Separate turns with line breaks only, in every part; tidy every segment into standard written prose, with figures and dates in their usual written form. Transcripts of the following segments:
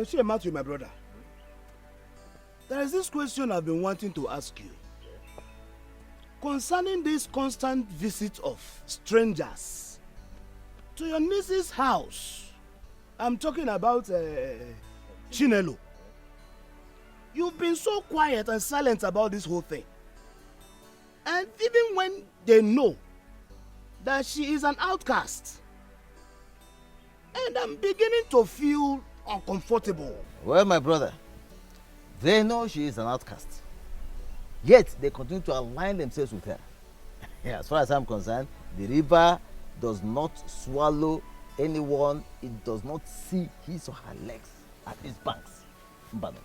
Share Matthew, my brother. There is this question I've been wanting to ask you. Concerning this constant visit of strangers to your niece's house. I'm talking about Chinelo. You've been so quiet and silent about this whole thing. And even when they know that she is an outcast, and I'm beginning to feel uncomfortable.
Well, my brother, they know she is an outcast. Yet, they continue to align themselves with her. Yeah, as far as I'm concerned, the river does not swallow anyone. It does not see his or her legs at its banks. Mbano.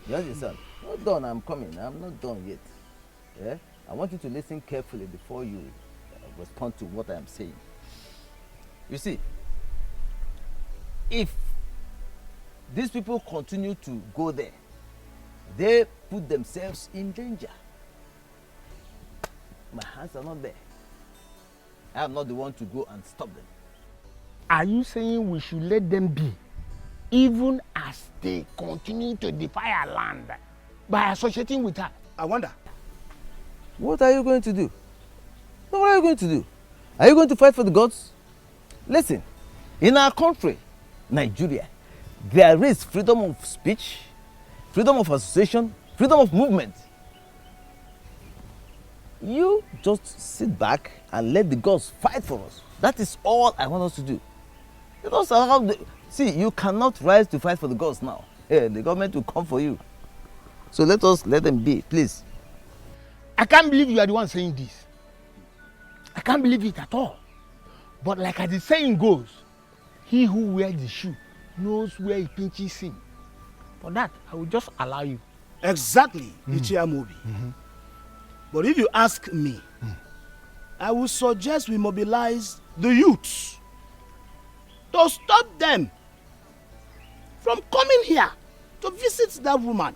You understand? Not done, I'm coming. I'm not done yet. Yeah? I want you to listen carefully before you respond to what I am saying. You see, if these people continue to go there, they put themselves in danger. My hands are not there. I am not the one to go and stop them.
Are you saying we should let them be, even as they continue to defy our land by associating with her?
I wonder.
What are you going to do? No, what are you going to do? Are you going to fight for the gods? Listen, in our country, Nigeria, there is freedom of speech, freedom of association, freedom of movement. You just sit back and let the gods fight for us. That is all I want us to do. You don't allow the, see, you cannot rise to fight for the gods now. Yeah, the government will come for you. So let us let them be, please.
I can't believe you are the one saying this. I can't believe it at all. But like as the saying goes, he who wears the shoe knows where he pinches him. For that, I will just allow you.
Exactly, Ichiamobi. But if you ask me, I would suggest we mobilize the youths to stop them from coming here to visit that woman.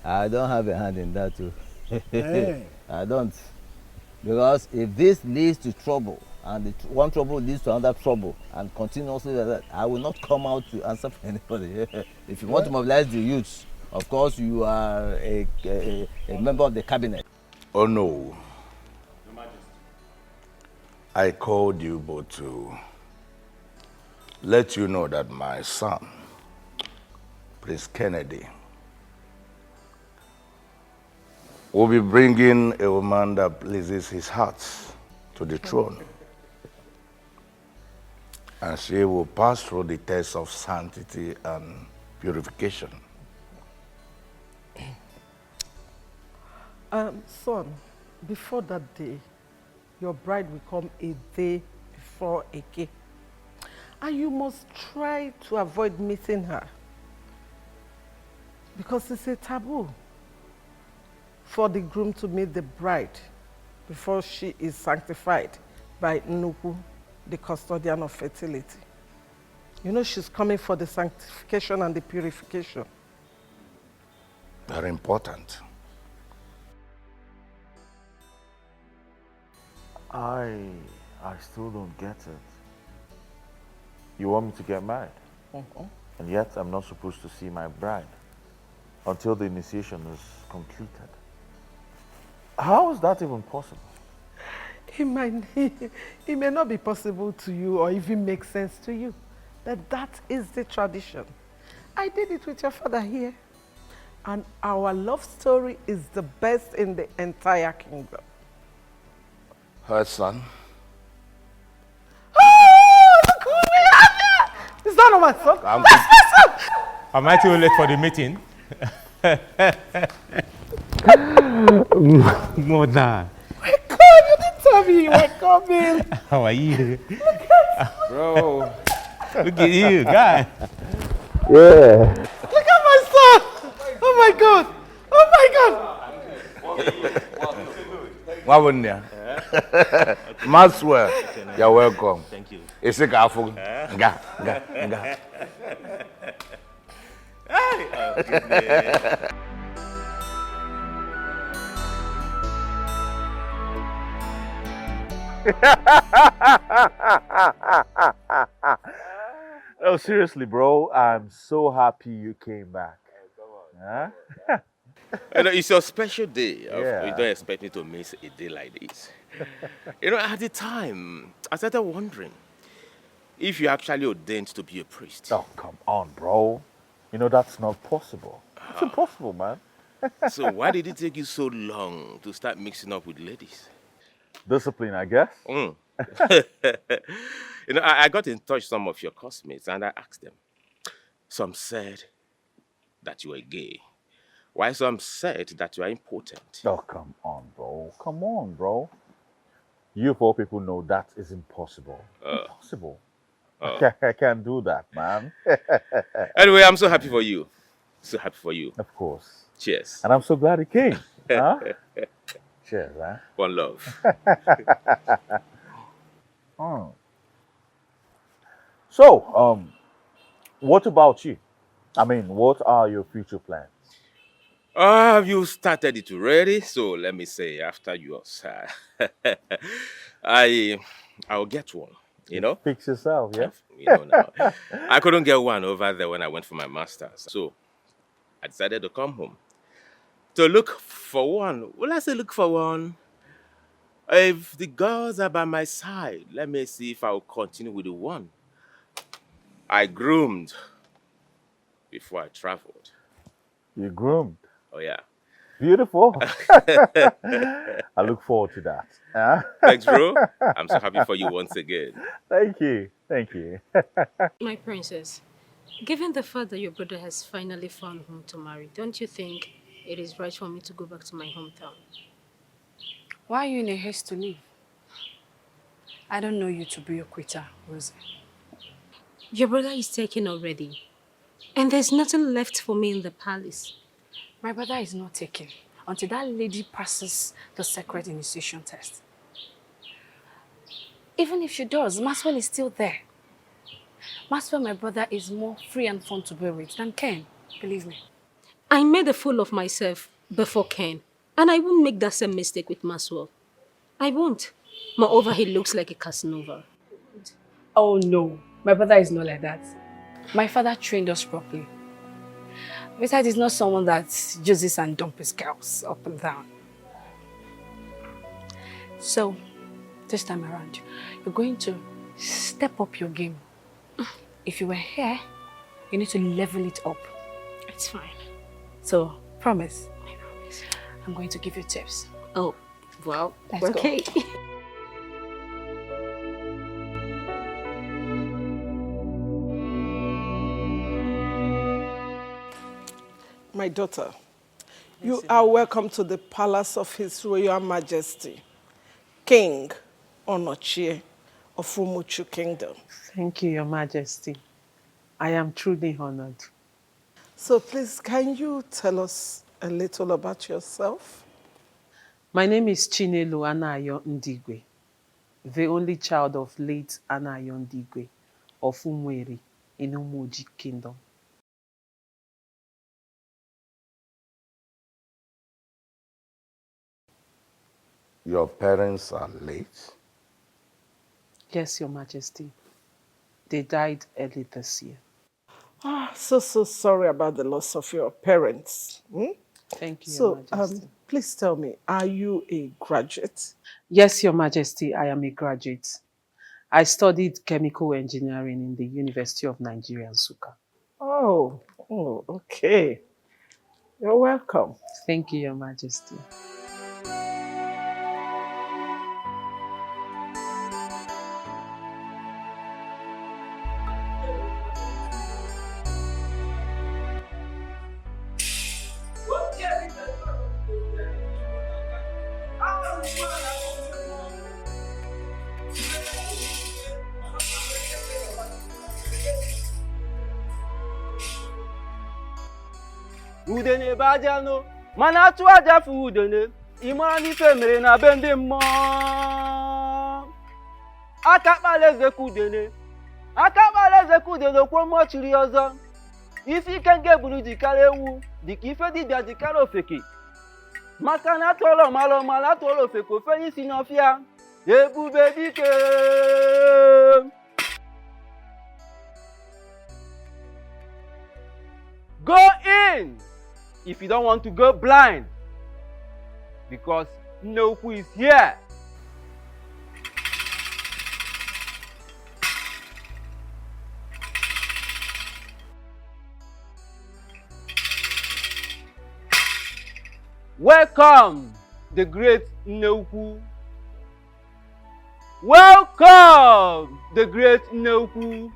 I don't have a hand in that too.
Hey.
I don't. Because if this leads to trouble, and one trouble leads to another trouble, and continuously like that, I will not come out to answer for anybody. If you want to mobilize the youths, of course you are a member of the cabinet.
Oh no. Your Majesty. I called you both to let you know that my son, Prince Kennedy, will be bringing a woman that pleases his heart to the throne. And she will pass through the test of sanctity and purification.
Son, before that day, your bride will come a day before Eke. And you must try to avoid meeting her. Because it's a taboo for the groom to meet the bride before she is sanctified by Nuku, the custodian of fertility. You know she's coming for the sanctification and the purification.
Very important.
I still don't get it. You want me to get married? And yet I'm not supposed to see my bride until the initiation is completed. How is that even possible?
It may not be possible to you or even make sense to you. That is the tradition. I did it with your father here. And our love story is the best in the entire kingdom.
Her son?
Oh, look who we have here! Is that not my son? That's my son!
Am I too late for the meeting? Mother.
My God, you didn't tell me you were coming.
How are you?
Bro.
Look at you, guy.
Yeah.
Look at my son! Oh my God! Oh my God!
What wouldn't you? Maxwell, you're welcome.
Thank you.
It's a careful. Nga.
No, seriously, bro. I'm so happy you came back. Huh?
It's your special day. You
Yeah.
don't expect me to miss a day like this. At the time, I started wondering if you actually ordained to be a priest.
Oh, come on, bro. That's not possible. It's impossible, man.
So why did it take you so long to start mixing up with ladies?
Discipline, I guess.
Mm. I got in touch with some of your classmates and I asked them. Some said that you were gay, while some said that you are impotent.
Oh, come on, bro. Come on, bro. You four people know that is impossible. Impossible. I can't do that, man.
Anyway, I'm so happy for you. So happy for you.
Of course.
Cheers.
And I'm so glad he came. Huh? Cheers, huh?
One love.
So, what about you? I mean, what are your future plans?
You started it already, so let me say after yours. I'll get one,
Fix yourself, yeah?
Now. I couldn't get one over there when I went for my master's. So I decided to come home to look for one. Well, I say look for one. If the girls are by my side, let me see if I'll continue with the one I groomed before I traveled.
You groomed.
Oh, yeah.
Beautiful. I look forward to that. Huh?
Thanks, bro. I'm so happy for you once again.
Thank you. Thank you.
My princess, given the fact that your brother has finally found whom to marry, don't you think it is right for me to go back to my hometown?
Why are you in a haste to leave? I don't know you to be a quitter, Rosie.
Your brother is taken already, and there's nothing left for me in the palace.
My brother is not taken until that lady passes the sacred initiation test. Even if she does, Maxwell is still there. Maxwell, my brother, is more free and fun to be with than Ken, believe me.
I made a fool of myself before Ken, and I won't make that same mistake with Maxwell. I won't. Moreover, he looks like a Casanova.
Oh no, my brother is not like that. My father trained us properly. Besides, he's not someone that uses and dumps his girls up and down. So, this time around, you're going to step up your game. If you were here, you need to level it up.
It's fine.
So, promise?
I promise.
I'm going to give you tips.
Oh, well,
Let's
okay.
go.
My daughter, you are welcome to the palace of His Royal Majesty, King Onochie of Umuchu Kingdom. Thank you, Your Majesty. I am truly honored. So please, can you tell us a little about yourself?
My name is Chinelo Anayo Ndigwe, the only child of late Anayo Ndigwe of Umweri in Umuji Kingdom.
Your parents are late?
Yes, Your Majesty. They died early this year.
So sorry about the loss of your parents.
Thank you, Your Majesty.
Please tell me, are you a graduate?
Yes, Your Majesty, I am a graduate. I studied chemical engineering in the University of Nigeria, Nsukka.
Oh, okay. You're welcome.
Thank you, Your Majesty.
Udene bajano, mana atu aja fu udene, imara n'ife mere na be ndị mmụọ. Aka kpala eze kudene, okwo mmụọ chiri ọzọ. Ife ike nke buru dịkara ewu, dịka ife dibịa dịkara ofeke. Maka na atụọla ọmala ọmala atụọla ofeke ofe isi n'ọfịa. Ebube dike. again if you don't want to go blind. Because Nokwu is here. Welcome, the great Nokwu. Welcome, the great Nokwu.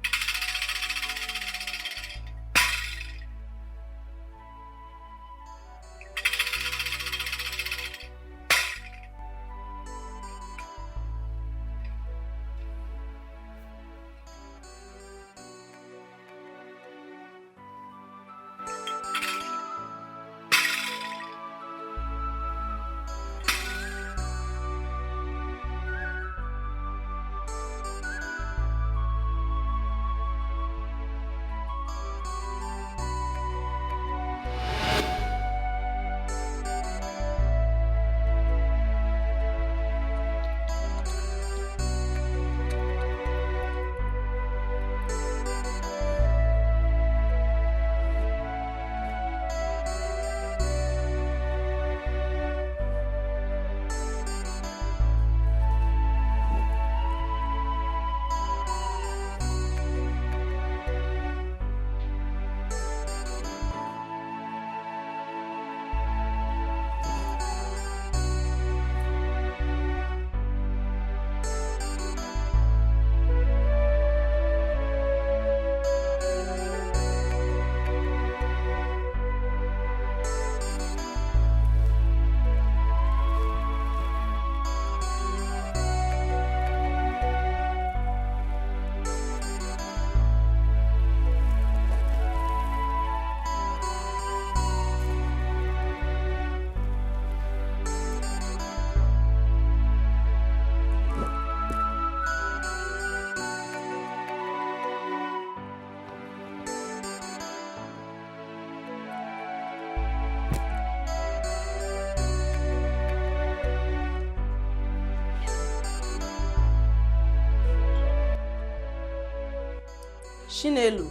Chinelo,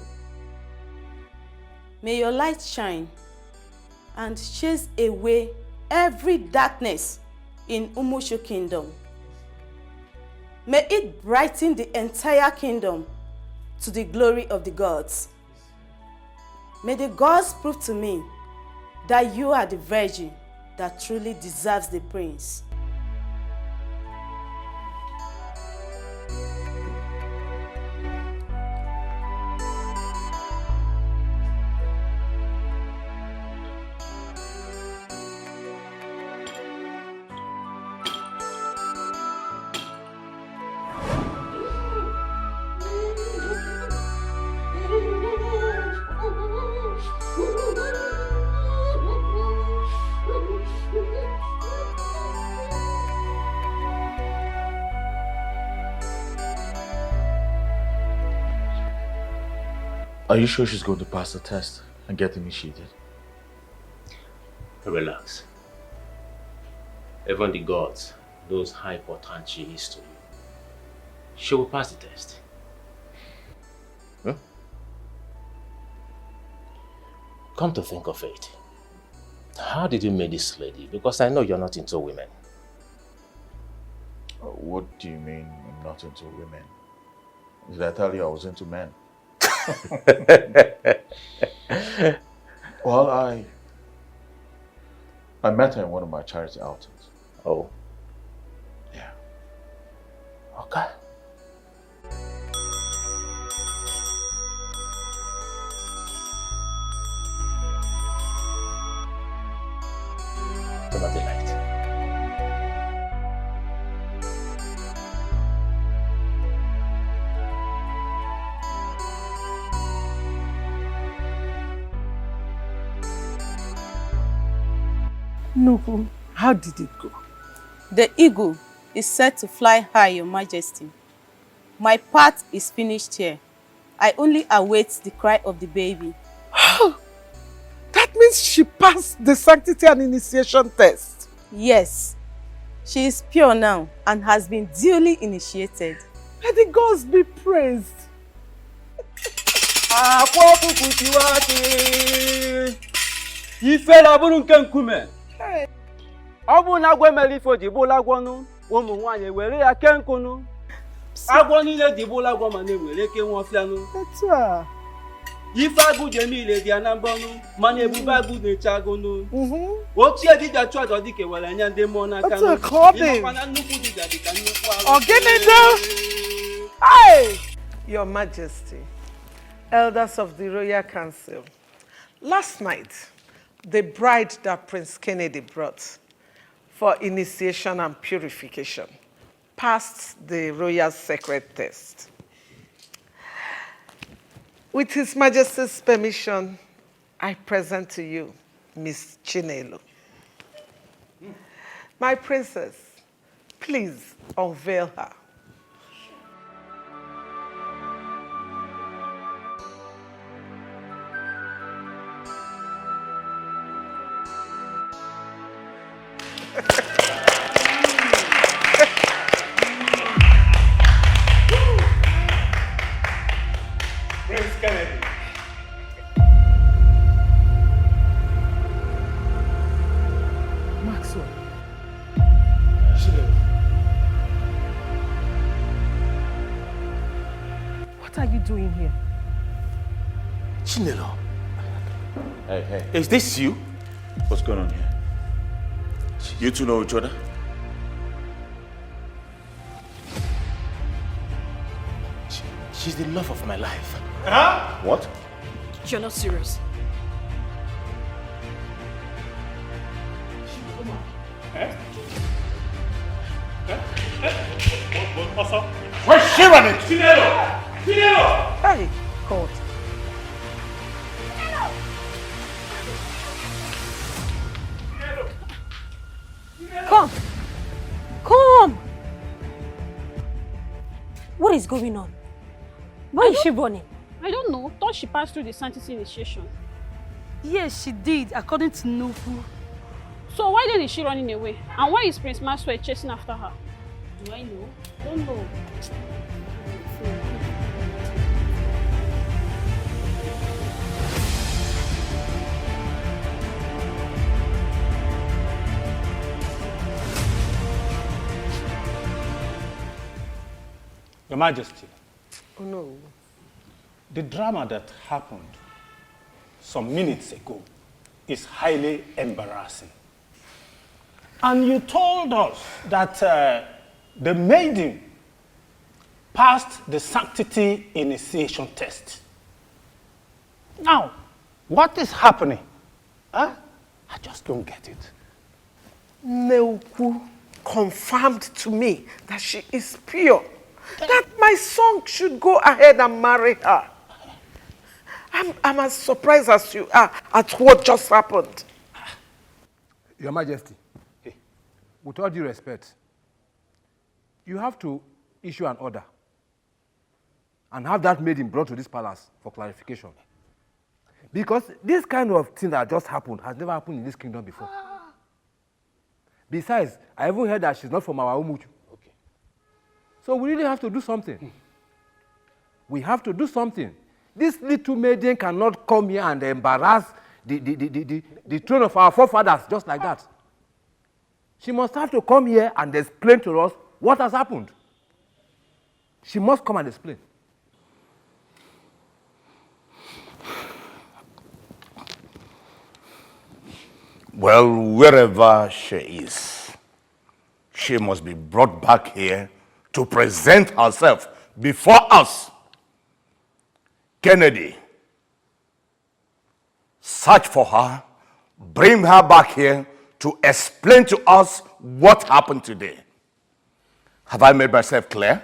may your light shine and chase away every darkness in Umushu kingdom. May it brighten the entire kingdom to the glory of the gods. May the gods prove to me that you are the virgin that truly deserves the prince.
Are you sure she's going to pass the test and get initiated?
Relax. Even the gods knows how important she is to you. She will pass the test. Come to think of it, how did you meet this lady? Because I know you're not into women.
What do you mean I'm not into women? Did I tell you I was into men? Well, I met her in one of my charity outings.
Oh.
Yeah.
Okay. Turn off the light.
No, how did it go?
The eagle is set to fly high, Your Majesty. My part is finished here. I only await the cry of the baby.
That means she passed the sanctity and initiation test.
Yes. She is pure now and has been duly initiated.
May the gods be praised.
Ife la bụrụ nke nkume. Ọ bụ na agwọ emere ife ji bụla agwọnụ, ụmụ nwaanyị were ya kee nkụnụ. Agwọ niile ji bụla agwọ ma na-ewere ke nwaọfịanụ.
Etu a.
Ife agụ ji eme ile dị ya na mbọnụ, mana ebube agụ na-eche agụnụ. Ochie dibịa chụ aja dike were nye ndị mmụọ n'aka nụ. Ịmakwana nnukwu dibịa dị ka nnukwu agụ.
Ogenido! Hey! Your Majesty, elders of the Royal Council, last night, the bride that Prince Kennedy brought for initiation and purification passed the royal sacred test. With His Majesty's permission, I present to you Miss Chinelo. My princess, please unveil her.
Prince Kennedy.
Maxwell. What are you doing here?
Chinelo.
Hey.
Is this you?
What's going on here? You two know each other?
She's the love of my life.
What?
You're not serious.
Where's she running? Chinelo! Chinelo!
Hey, God.
Come! Come! What is going on? Why is she running?
I don't know. Thought she passed through the sanctity initiation.
Yes, she did, according to Nufu.
So why then is she running away? And why is Prince Maxwell chasing after her? Do I know? Don't know.
Your Majesty.
Oh no.
The drama that happened some minutes ago is highly embarrassing. And you told us that the maiden passed the sanctity initiation test. Now, what is happening? Huh? I just don't get it.
Neuku confirmed to me that she is pure, that my son should go ahead and marry her. I'm as surprised as you are at what just happened.
Your Majesty, with all due respect, you have to issue an order and have that maiden brought to this palace for clarification. Because this kind of thing that just happened has never happened in this kingdom before. Besides, I even heard that she's not from our Umuchu. Okay. So we really have to do something. We have to do something. This little maiden cannot come here and embarrass the throne of our forefathers just like that. She must have to come here and explain to us what has happened. She must come and explain.
Well, wherever she is, she must be brought back here to present herself before us. Kennedy, search for her, bring her back here to explain to us what happened today. Have I made myself clear?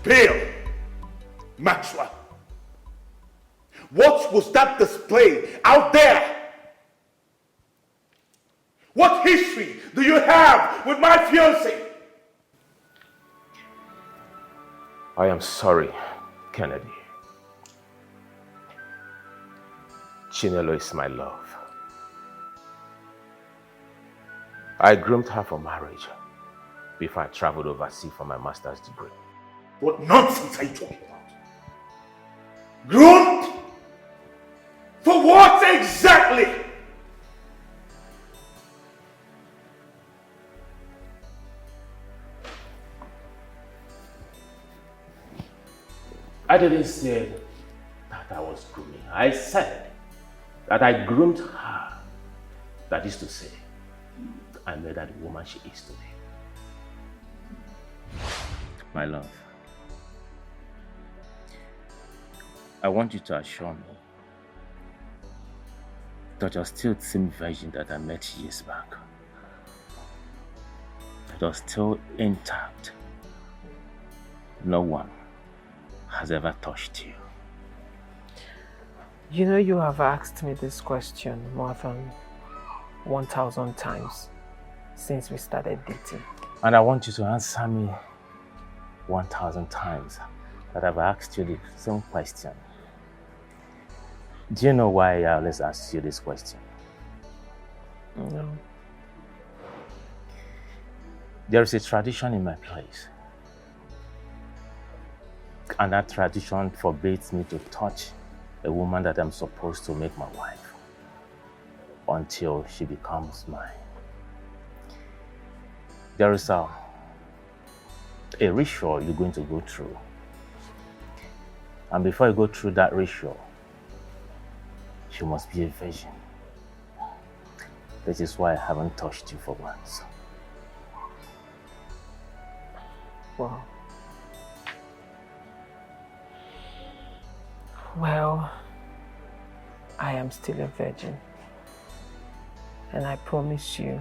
Spill! Maxwell! What was that display out there? What history do you have with my fiancé?
I am sorry, Kennedy. Chinelo is my love. I groomed her for marriage before I traveled overseas for my master's degree.
What nonsense are you talking about? Groomed? For what exactly?
I didn't say that I was grooming. I said that I groomed her. That is to say, I made her the woman she is today. My love, I want you to assure me that you're still the same virgin that I met years back. That you're still intact. No one has ever touched you.
You know, you have asked me this question more than 1,000 times since we started dating.
And I want you to answer me 1,000 times that I've asked you the same question. Do you know why I always ask you this question?
No.
There is a tradition in my place. And that tradition forbids me to touch a woman that I'm supposed to make my wife until she becomes mine. There is a ritual you're going to go through. And before you go through that ritual, she must be a virgin. That is why I haven't touched you for once.
Wow. Well, I am still a virgin. And I promise you,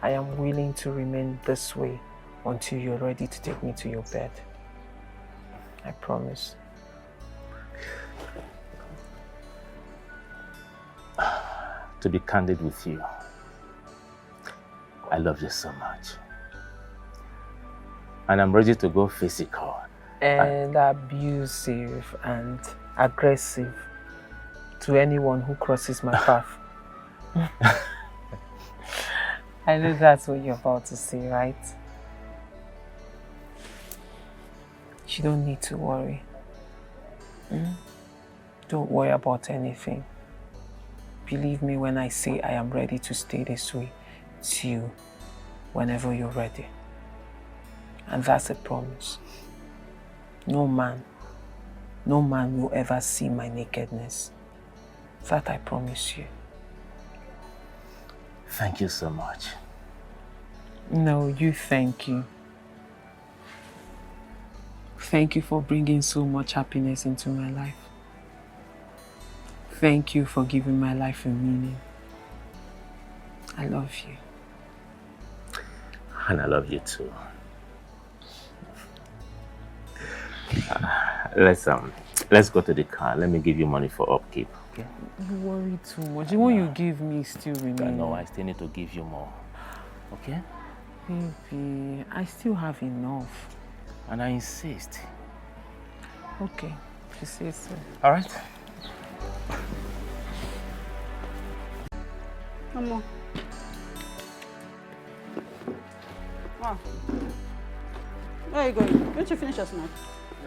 I am willing to remain this way until you're ready to take me to your bed. I promise.
To be candid with you, I love you so much. And I'm ready to go physical.
And abusive and aggressive to anyone who crosses my path. I know that's what you're about to say, right? You don't need to worry. Don't worry about anything. Believe me when I say I am ready to stay this way till whenever you're ready. And that's a promise. No man will ever see my nakedness. That I promise you.
Thank you so much.
No, you thank you. Thank you for bringing so much happiness into my life. Thank you for giving my life a meaning. I love you.
And I love you too. Let's go to the car. Let me give you money for upkeep. Okay?
You worry too much. The one you give me still remains.
No, I still need to give you more. Okay?
Baby, I still have enough.
And I insist.
Okay, if you say so.
All right.
Mama. Wow. Where are you going? Don't you finish your snack?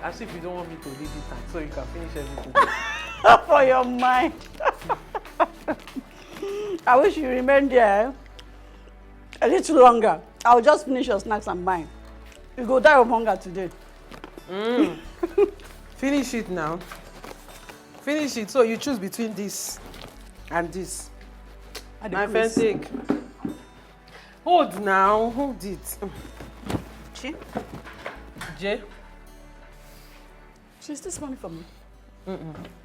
As if you don't want me to leave it time so you can finish everything.
For your mind. I wish you remained there a little longer. I'll just finish your snacks and mine. You go die of hunger today.
Finish it now. Finish it. So you choose between this and this. My friend, take. Hold now. Hold it.
Chi?
Jay?
Is this money for me?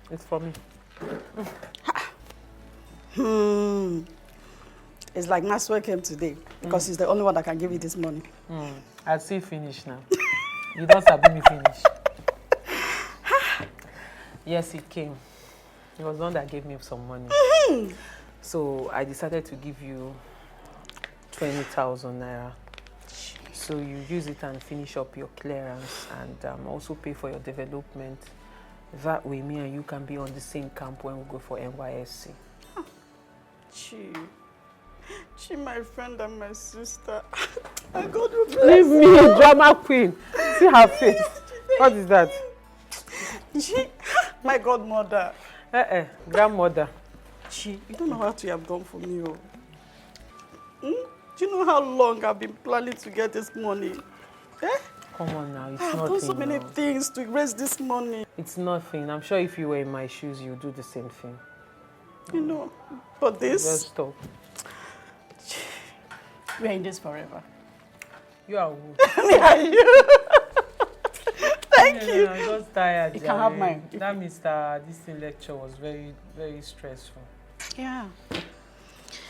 It's for me.
It's like Maxwell came today because he's the only one that can give you this money.
I'll see finish now. You don't sabi me finish. Yes, it came. It was the one that gave me some money. So I decided to give you 20,000 naira. So you use it and finish up your clearance and also pay for your development. That way, me and you can be on the same camp when we go for NYSC.
She, my friend and my sister. I God will bless
Leave me, drama queen. See her face. What is that?
She, my godmother.
Grandmother.
She, you don't know what you have done for me, oh. Do you know how long I've been planning to get this money? Eh?
Come on now, it's
I've
nothing.
done so many things to raise this money.
It's nothing. I'm sure if you were in my shoes, you'd do the same thing.
You know, but this...
Just stop.
We are in this forever.
You are who?
Me and you. Thank you.
I'm just tired.
You can have mine.
That Mr. This lecture was very, very stressful.
Yeah.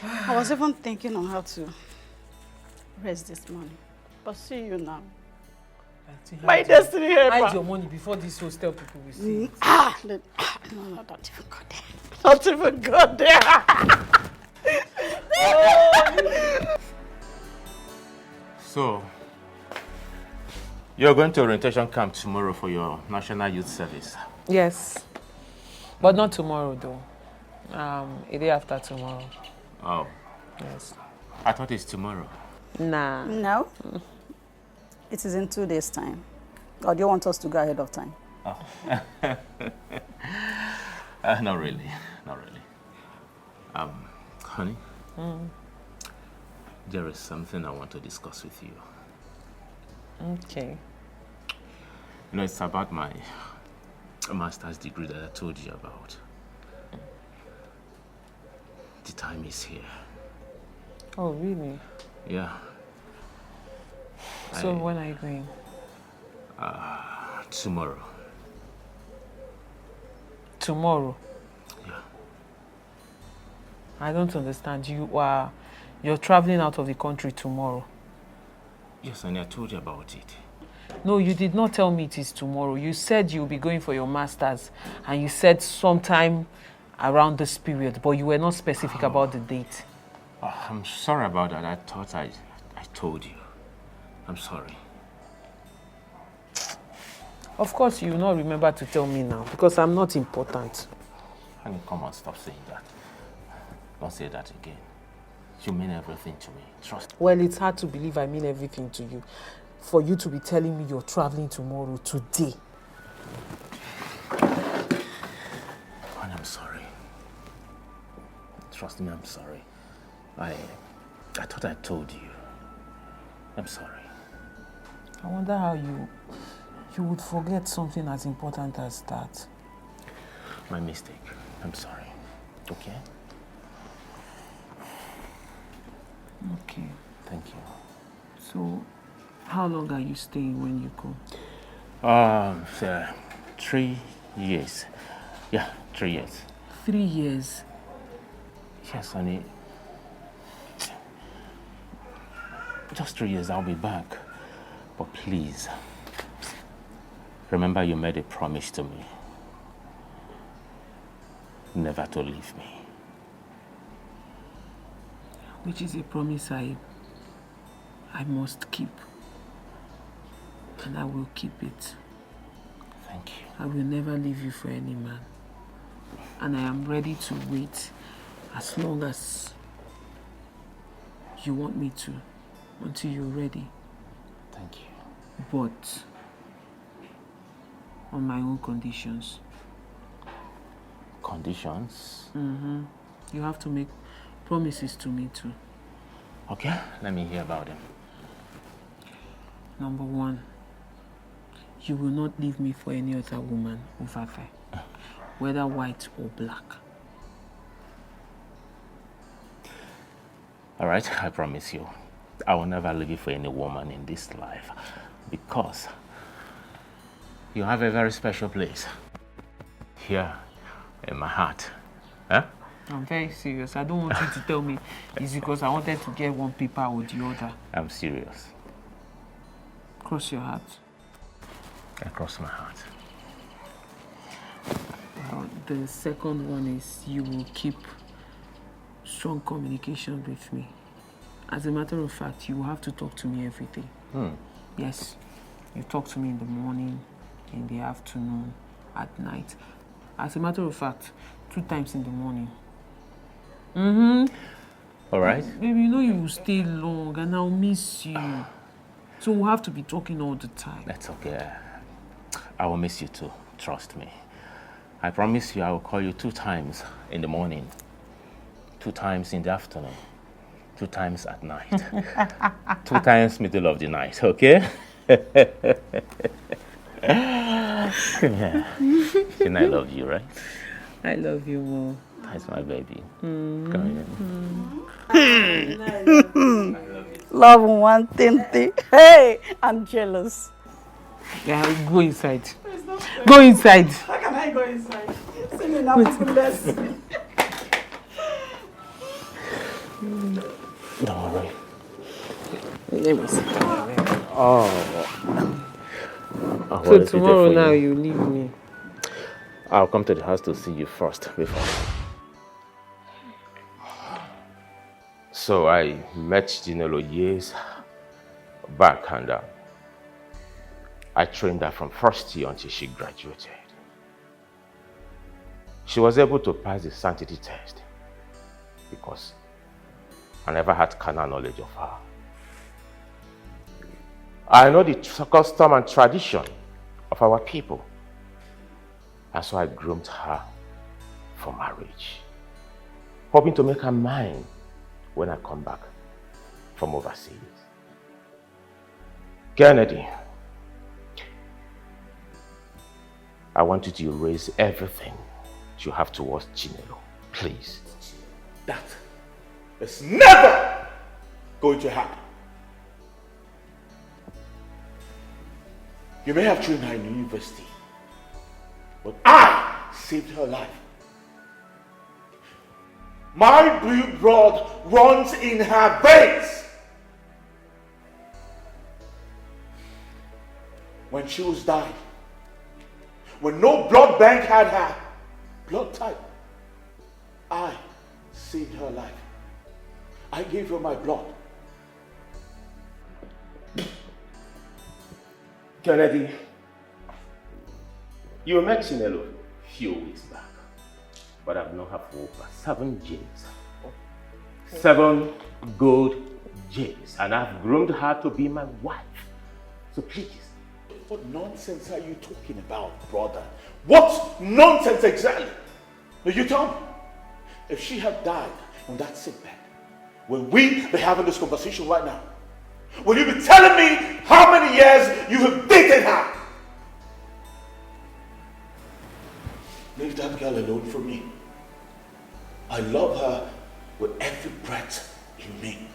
I was even thinking on how to raise this money. But see you now. My destiny helper.
Hide your money before these hostel people will see it.
No, don't even go there. Don't even go there.
So, you're going to orientation camp tomorrow for your National Youth Service?
Yes. But not tomorrow, though. A day after tomorrow.
Oh.
Yes.
I thought it's tomorrow.
Nah.
No. It is in 2 days' time. Or do you want us to go ahead of time?
Oh. Not really. Not really. Honey? There is something I want to discuss with you.
Okay.
You know, it's about my master's degree that I told you about. The time is here.
Oh, really?
Yeah.
So when are you going?
Tomorrow.
Tomorrow?
Yeah.
I don't understand. You're traveling out of the country tomorrow.
Yes, and I told you about it.
No, you did not tell me it is tomorrow. You said you'll be going for your master's, and you said sometime around this period, but you were not specific about the date.
I'm sorry about that. I thought I told you. I'm sorry.
Of course, you will not remember to tell me now, because I'm not important.
Honey, come on, stop saying that. Don't say that again. You mean everything to me. Trust me.
Well, it's hard to believe I mean everything to you. For you to be telling me you're traveling tomorrow, today.
Honey, I'm sorry. Trust me, I'm sorry. I thought I told you. I'm sorry.
I wonder how you would forget something as important as that.
My mistake. I'm sorry. Okay?
Okay.
Thank you.
So, how long are you staying when you go?
3 years. Yeah, 3 years.
3 years?
Yes, honey. Just 3 years, I'll be back. But please, remember you made a promise to me. Never to leave me.
Which is a promise I must keep. And I will keep it.
Thank you.
I will never leave you for any man. And I am ready to wait as long as you want me to, until you're ready.
Thank you.
But on my own conditions.
Conditions?
Mm-hmm. You have to make promises to me too.
Okay, let me hear about them.
Number 1, you will not leave me for any other woman over there, whether white or black.
All right, I promise you. I will never leave you for any woman in this life because you have a very special place here in my heart. Huh?
I'm very serious. I don't want you to tell me it's because I wanted to get one paper or the other.
I'm serious.
Cross your heart.
across my heart.
Well, the second one is you will keep strong communication with me. As a matter of fact, you will have to talk to me every day. Yes, you talk to me in the morning, in the afternoon, at night. As a matter of fact, 2 times in the morning.
All right.
Baby, you know you will stay long and I'll miss you. So we'll have to be talking all the time.
That's okay. I will miss you too. Trust me. I promise you I will call you 2 times in the morning, 2 times in the afternoon, 2 times at night, 2 times middle of the night, okay? Yeah. And I love you, right?
I love you more.
That's my baby. Come
Love one thing. Hey, I'm jealous.
Yeah, go inside. Go inside.
How can I go inside? See me now, less.
Don't worry.
Let me see.
Oh.
So tomorrow now you leave me.
I'll come to the house to see you first before. So I met Ginelo years back and I trained her from first year until she graduated. She was able to pass the sanctity test because I never had carnal knowledge of her. I know the custom and tradition of our people. And so I groomed her for marriage, hoping to make her mine when I come back from overseas. Kennedy, I want you to erase everything you have towards Ginelo, please.
That is never going to happen. You may have trained her in university, but I saved her life. My blood runs in her veins. When she was dying, when no blood bank had her blood type, I saved her life. I gave her my blood.
Kennedy, you met Ginelo a few weeks back, but I've known her for over 7 years. 7 good years, and I've groomed her to be my wife. So please.
What nonsense are you talking about, brother? What nonsense exactly? Now you tell me, if she had died on that sick bed, will we be having this conversation right now? Will you be telling me how many years you have dated her? Leave that girl alone for me. I love her with every breath in me.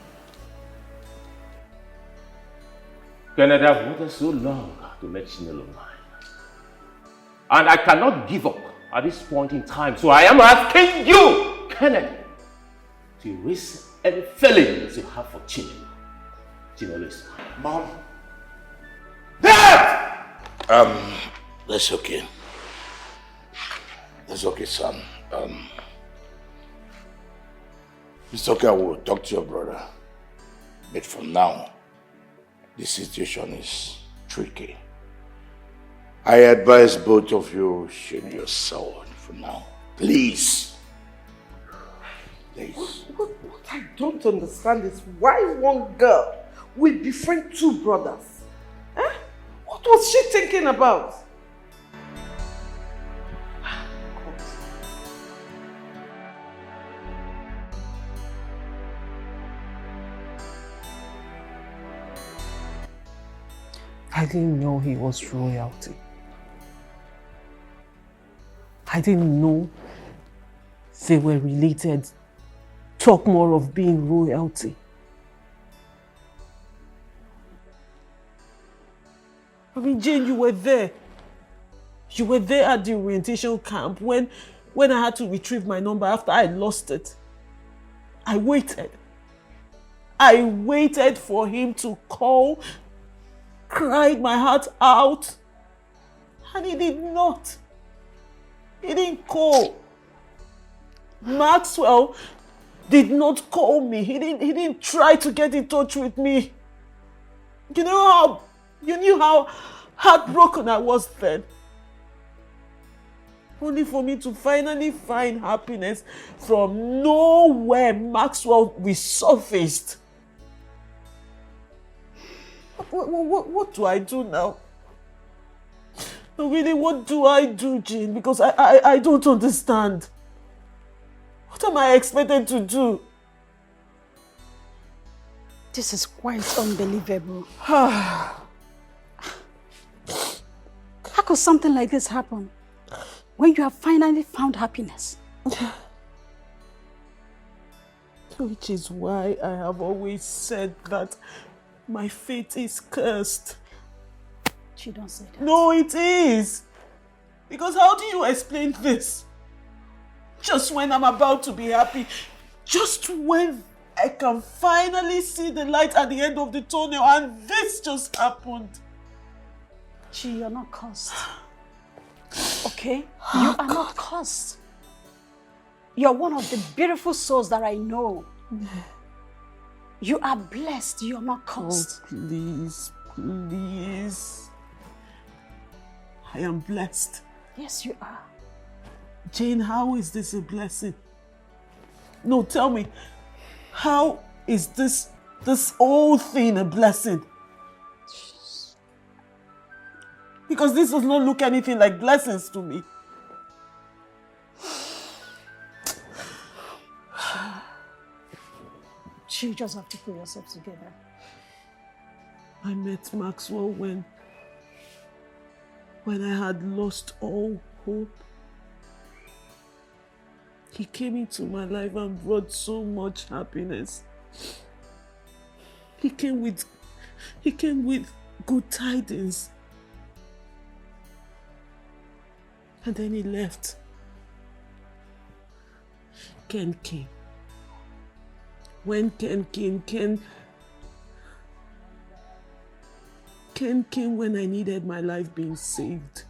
Kennedy, I've waited so long to make Ginelo mine. And I cannot give up at this point in time. So I am asking you, Kennedy, to erase any feelings you have for Ginelo. Ginelo is mine.
Mom. Dad!
That's okay. That's okay, son. It's okay, I will talk to your brother. But for now, the situation is tricky. I advise both of you shield your sword for now. Please. Please.
What I don't understand is why one girl will befriend 2 brothers. Eh? What was she thinking about?
I didn't know he was royalty. I didn't know they were related. Talk more of being royalty. I mean, Jane, you were there. You were there at the orientation camp when I had to retrieve my number after I lost it. I waited. I waited for him to call, cried my heart out.
And he did not. He didn't call. Maxwell did not call me. He didn't try to get in touch with me. You knew how heartbroken I was then. Only for me to finally find happiness from nowhere, Maxwell resurfaced. What do I do now? Really, what do I do, Jean? Because I don't understand. What am I expected to do?
This is quite unbelievable.
How
could something like this happen when you have finally found happiness?
Which is why I have always said that my fate is cursed.
She don't say that.
No, it is. Because how do you explain this? Just when I'm about to be happy, just when I can finally see the light at the end of the tunnel, and this just happened.
Chi, you're not cursed. Okay? You are not cursed. You're one of the beautiful souls that I know. You are blessed. You're not cursed.
Oh, please, please. I am blessed.
Yes, you are.
Jane, how is this a blessing? No, tell me, how is this whole thing a blessing? Because this does not look anything like blessings to me.
You just have to pull yourself together.
I met Maxwell when I had lost all hope. He came into my life and brought so much happiness. He came with good tidings. And then he left. Ken came. When Ken came, Ken came when I needed my life being saved.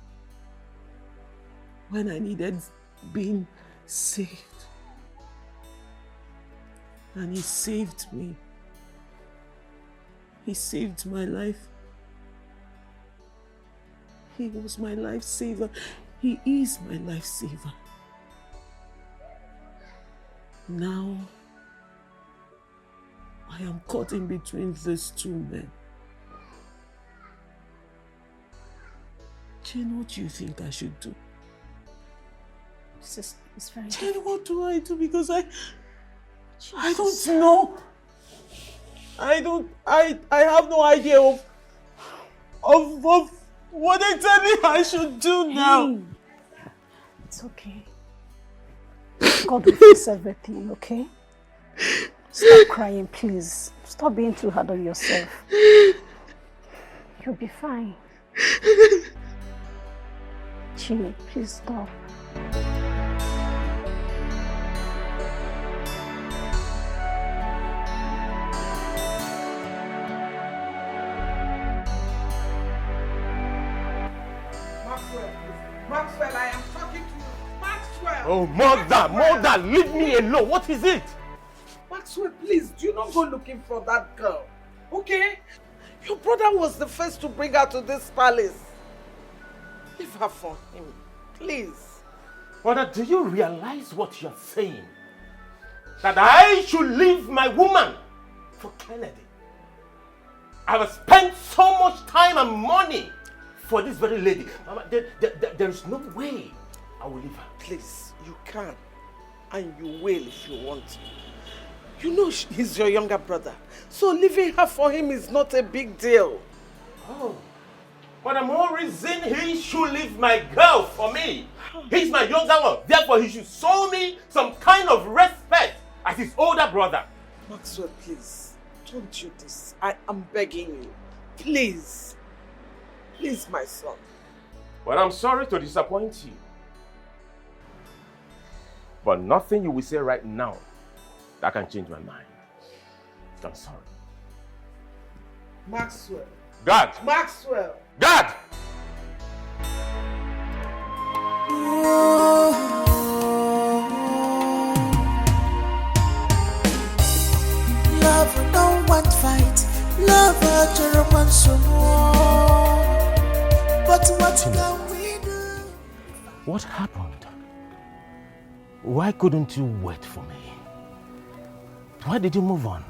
When I needed being saved. And he saved me. He saved my life. He was my lifesaver. He is my lifesaver. Now, I am caught in between these two men. Jane, what do you think I should do?
It's very
Jane, what do I do? Because I don't know. I have no idea of what exactly I should do now.
Hey, it's okay. God will fix everything, okay? Stop crying, please. Stop being too hard on yourself. You'll be fine. Chi, please stop.
Maxwell, I am talking to you. Maxwell!
Oh, mother, leave me alone. What is it?
Maxwell, please, do not go looking for that girl, okay? Your brother was the first to bring her to this palace. Leave her for him, please.
Mother, do you realize what you're saying? That I should leave my woman for Kennedy? I have spent so much time and money for this very lady. Mama, there is no way I will leave her.
Please, you can. And you will if you want to. You know he's your younger brother. So leaving her for him is not a big deal.
Oh. But the more reason he should leave my girl for me. He's my younger one. Therefore, he should show me some kind of respect as his older brother.
Maxwell, please. Don't do this. I am begging you. Please. Please, my son.
But I'm sorry to disappoint you. But nothing you will say right now that can change my mind. I'm sorry.
Maxwell.
God.
Maxwell.
God!
Love don't want fight. Love to romance some more. But what can we do?
What happened? Why couldn't you wait for me? Why did you move on?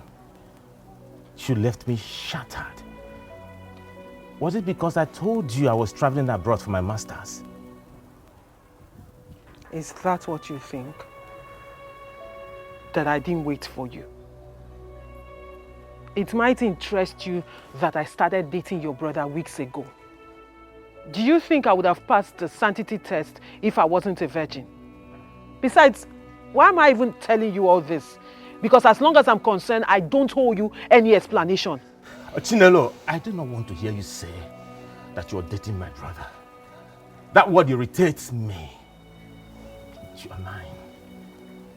You left me shattered. Was it because I told you I was traveling abroad for my master's?
Is that what you think? That I didn't wait for you? It might interest you that I started dating your brother weeks ago. Do you think I would have passed the sanctity test if I wasn't a virgin? Besides, why am I even telling you all this? Because as long as I'm concerned, I don't owe you any explanation.
Chinelo, I do not want to hear you say that you're dating my brother. That word irritates me. You are mine.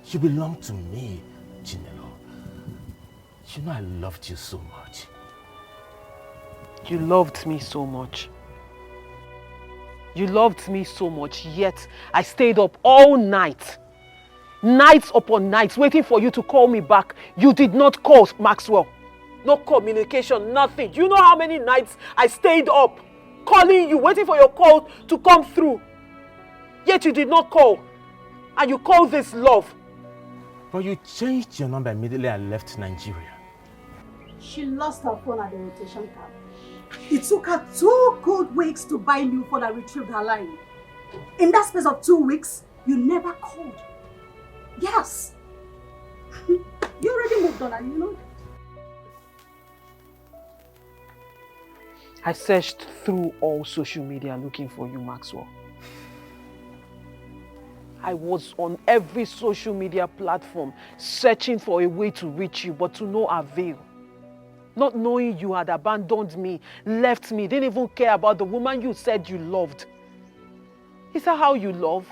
You belong to me, Chinelo. You know I loved you so much.
You loved me so much. You loved me so much, yet I stayed up all night. Nights upon nights, waiting for you to call me back. You did not call, Maxwell. No communication, nothing. Do you know how many nights I stayed up calling you, waiting for your call to come through? Yet you did not call. And you call this love.
But you changed your number immediately I left Nigeria.
She lost her phone at the rotation camp. It took her 2 good weeks to buy new phone and retrieve her line. In that space of 2 weeks, you never called. Yes. You already moved on and you know that.
I searched through all social media looking for you, Maxwell. I was on every social media platform searching for a way to reach you, but to no avail. Not knowing you had abandoned me, left me, didn't even care about the woman you said you loved. Is that how you love?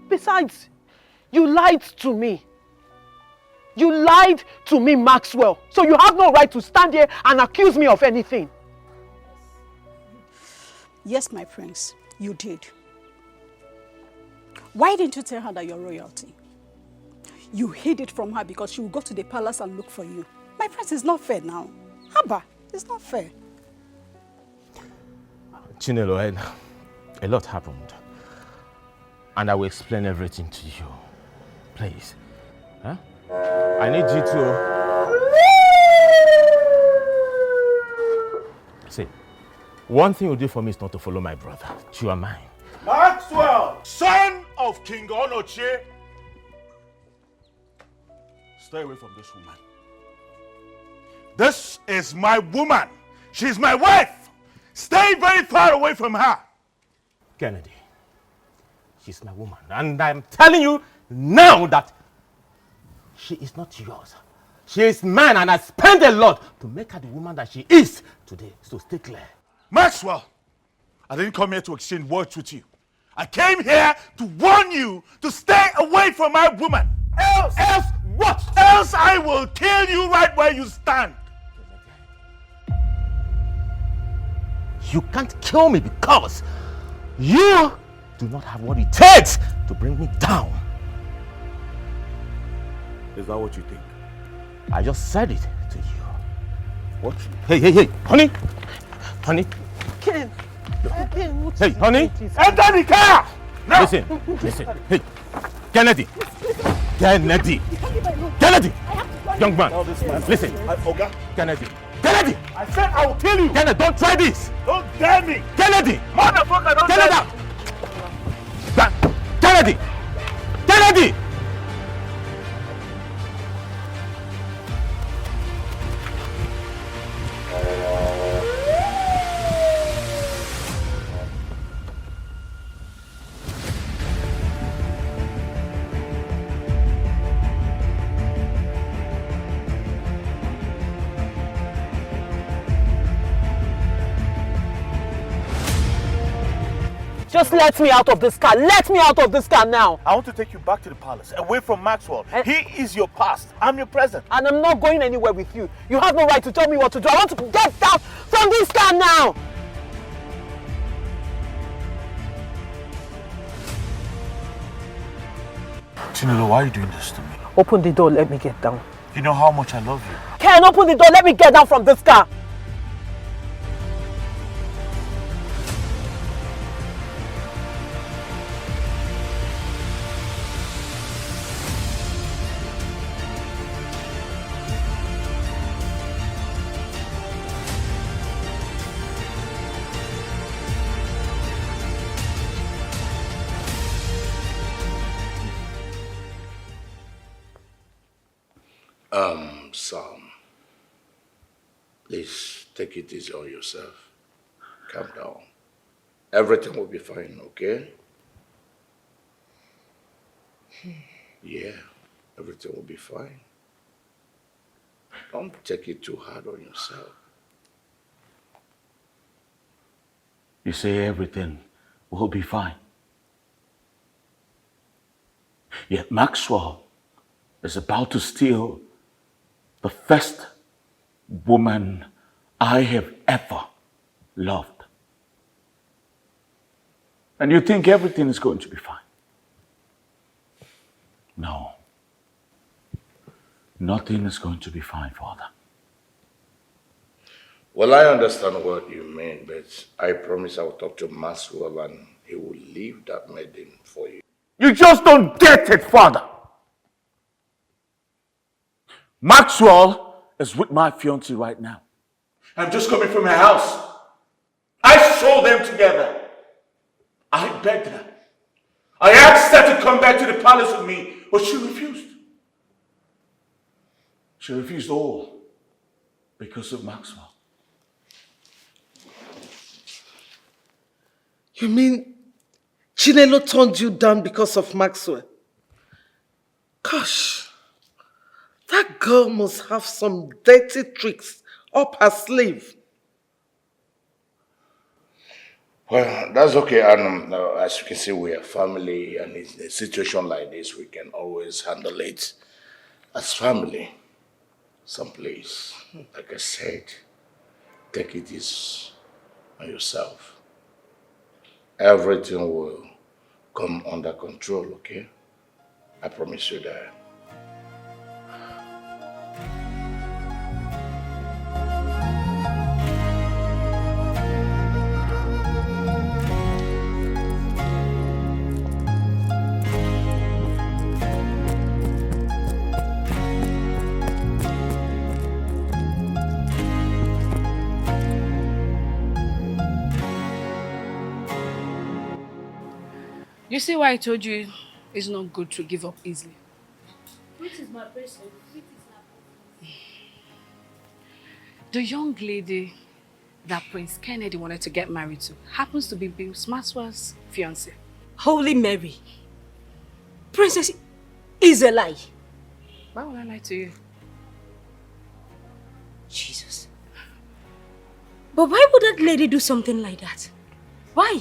Besides, you lied to me. You lied to me, Maxwell. So you have no right to stand here and accuse me of anything.
Yes, my prince, you did. Why didn't you tell her that you're royalty? You hid it from her because she will go to the palace and look for you. My prince, it's not fair now. Abba, it's not fair.
Chinelo, a lot happened. And I will explain everything to you. Please. Huh? I need you to... See, one thing you do for me is not to follow my brother. You are mine.
Maxwell, son of King Onoche, stay away from this woman. This is my woman. She's my wife. Stay very far away from her.
Kennedy, she's my woman. And I'm telling you now that she is not yours. She is mine, and I spent a lot to make her the woman that she is today. So stay clear.
Maxwell, I didn't come here to exchange words with you. I came here to warn you to stay away from my woman. Else what? Else I will kill you right where you stand.
You can't kill me because you do not have what it takes to bring me down.
Is that what you think?
I just said it to you. What? Hey, honey. Honey.
Ken.
Hey, honey.
Enter the car!
No. Listen. Hey, Kennedy. Kennedy. Young man. Listen.
Oga.
Kennedy.
I said I will kill you.
Kennedy, don't try this.
Don't dare me.
Kennedy.
Motherfucker, don't dare me.
Kennedy.
Just let me out of this car. Let me out of this car now.
I want to take you back to the palace, away from Maxwell. He is your past. I'm your present.
And I'm not going anywhere with you. You have no right to tell me what to do. I want to get out from this car now.
Chinelo, why are you doing this to me?
Open the door, let me get down.
You know how much I love you.
Ken, open the door, let me get down from this car.
Sam, please take it easy on yourself. Calm down. Everything will be fine, okay? Yeah, everything will be fine. Don't take it too hard on yourself.
You say everything will be fine. Yet Maxwell is about to steal the first woman I have ever loved. And you think everything is going to be fine? No. Nothing is going to be fine, Father.
Well, I understand what you mean, but I promise I will talk to Maxwell and he will leave that maiden for you.
You just don't get it, Father. Maxwell is with my fiancée right now.
I'm just coming from her house. I saw them together. I begged her. I asked her to come back to the palace with me, but she refused.
She refused all because of Maxwell.
You mean Chinelo turned you down because of Maxwell? Gosh, that girl must have some dirty tricks up her sleeve.
Well, that's okay. And as you can see, we are family, and in a situation like this, we can always handle it as family. Someplace, like I said, take it easy on yourself. Everything will come under control, okay? I promise you that.
You see why I told you it's not good to give up easily?
Which is my person? Which is my
The young lady that Prince Kennedy wanted to get married to happens to be Bill Maxwell's fiancée.
Holy Mary. Princess is a lie.
Why would I lie to you?
Jesus. But why would that lady do something like that? Why?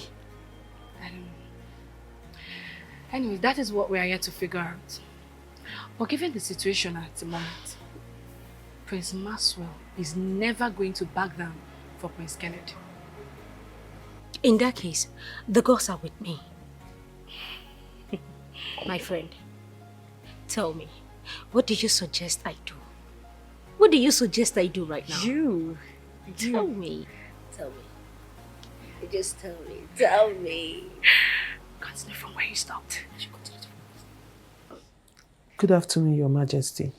I don't know. Anyway, that is what we are here to figure out. But given the situation at the moment, Prince Maxwell is never going to back down for Prince Kennedy.
In that case, the gods are with me. My friend, tell me, what do you suggest I do? What do you suggest I do right now? Tell me. Tell me. Just tell me. Tell me.
Continue from where you stopped.
Good afternoon, Your Majesty.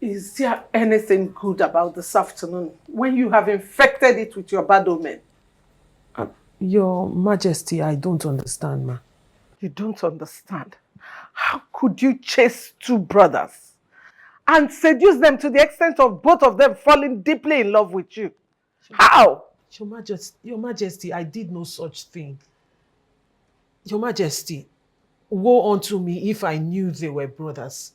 Is there anything good about this afternoon when you have infected it with your bad omen?
Your Majesty, I don't understand, ma.
You don't understand? How could you chase two brothers and seduce them to the extent of both of them falling deeply in love with you? How?
Your Majesty, I did no such thing. Your Majesty, woe unto me if I knew they were brothers.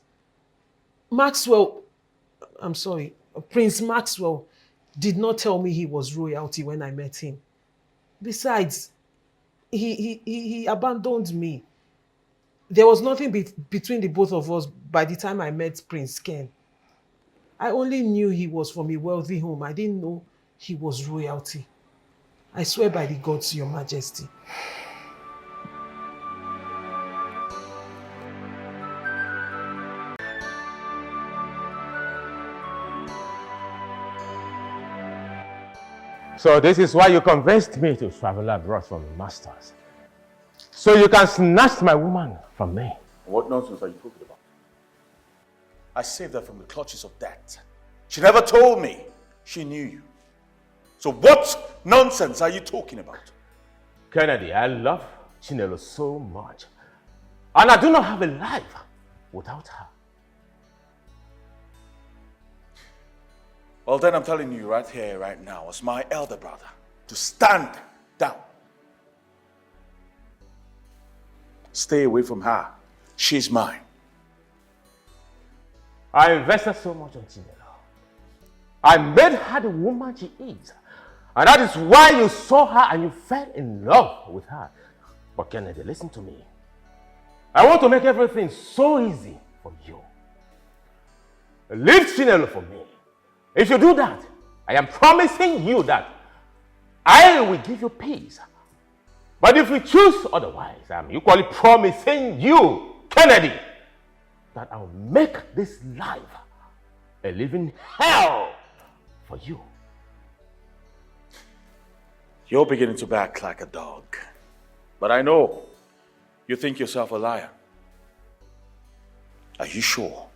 Prince Maxwell did not tell me he was royalty when I met him. Besides, he abandoned me. There was nothing between the both of us by the time I met Prince Ken. I only knew he was from a wealthy home. I didn't know he was royalty. I swear by the gods, Your Majesty.
So this is why you convinced me to travel abroad for my masters. So you can snatch my woman from me.
What nonsense are you talking about? I saved her from the clutches of death. She never told me she knew you. So what nonsense are you talking about?
Kennedy, I love Chinelo so much. And I do not have a life without her.
Well, then I'm telling you right here, right now, as my elder brother, to stand down. Stay away from her. She's mine.
I invested so much on Chinelo. I made her the woman she is. And that is why you saw her and you fell in love with her. But Kennedy, listen to me. I want to make everything so easy for you. Leave Chinelo for me. If you do that, I am promising you that I will give you peace. But if you choose otherwise, I'm equally promising you, Kennedy, that I'll make this life a living hell for you.
You're beginning to back like a dog. But I know you think yourself a liar. Are you sure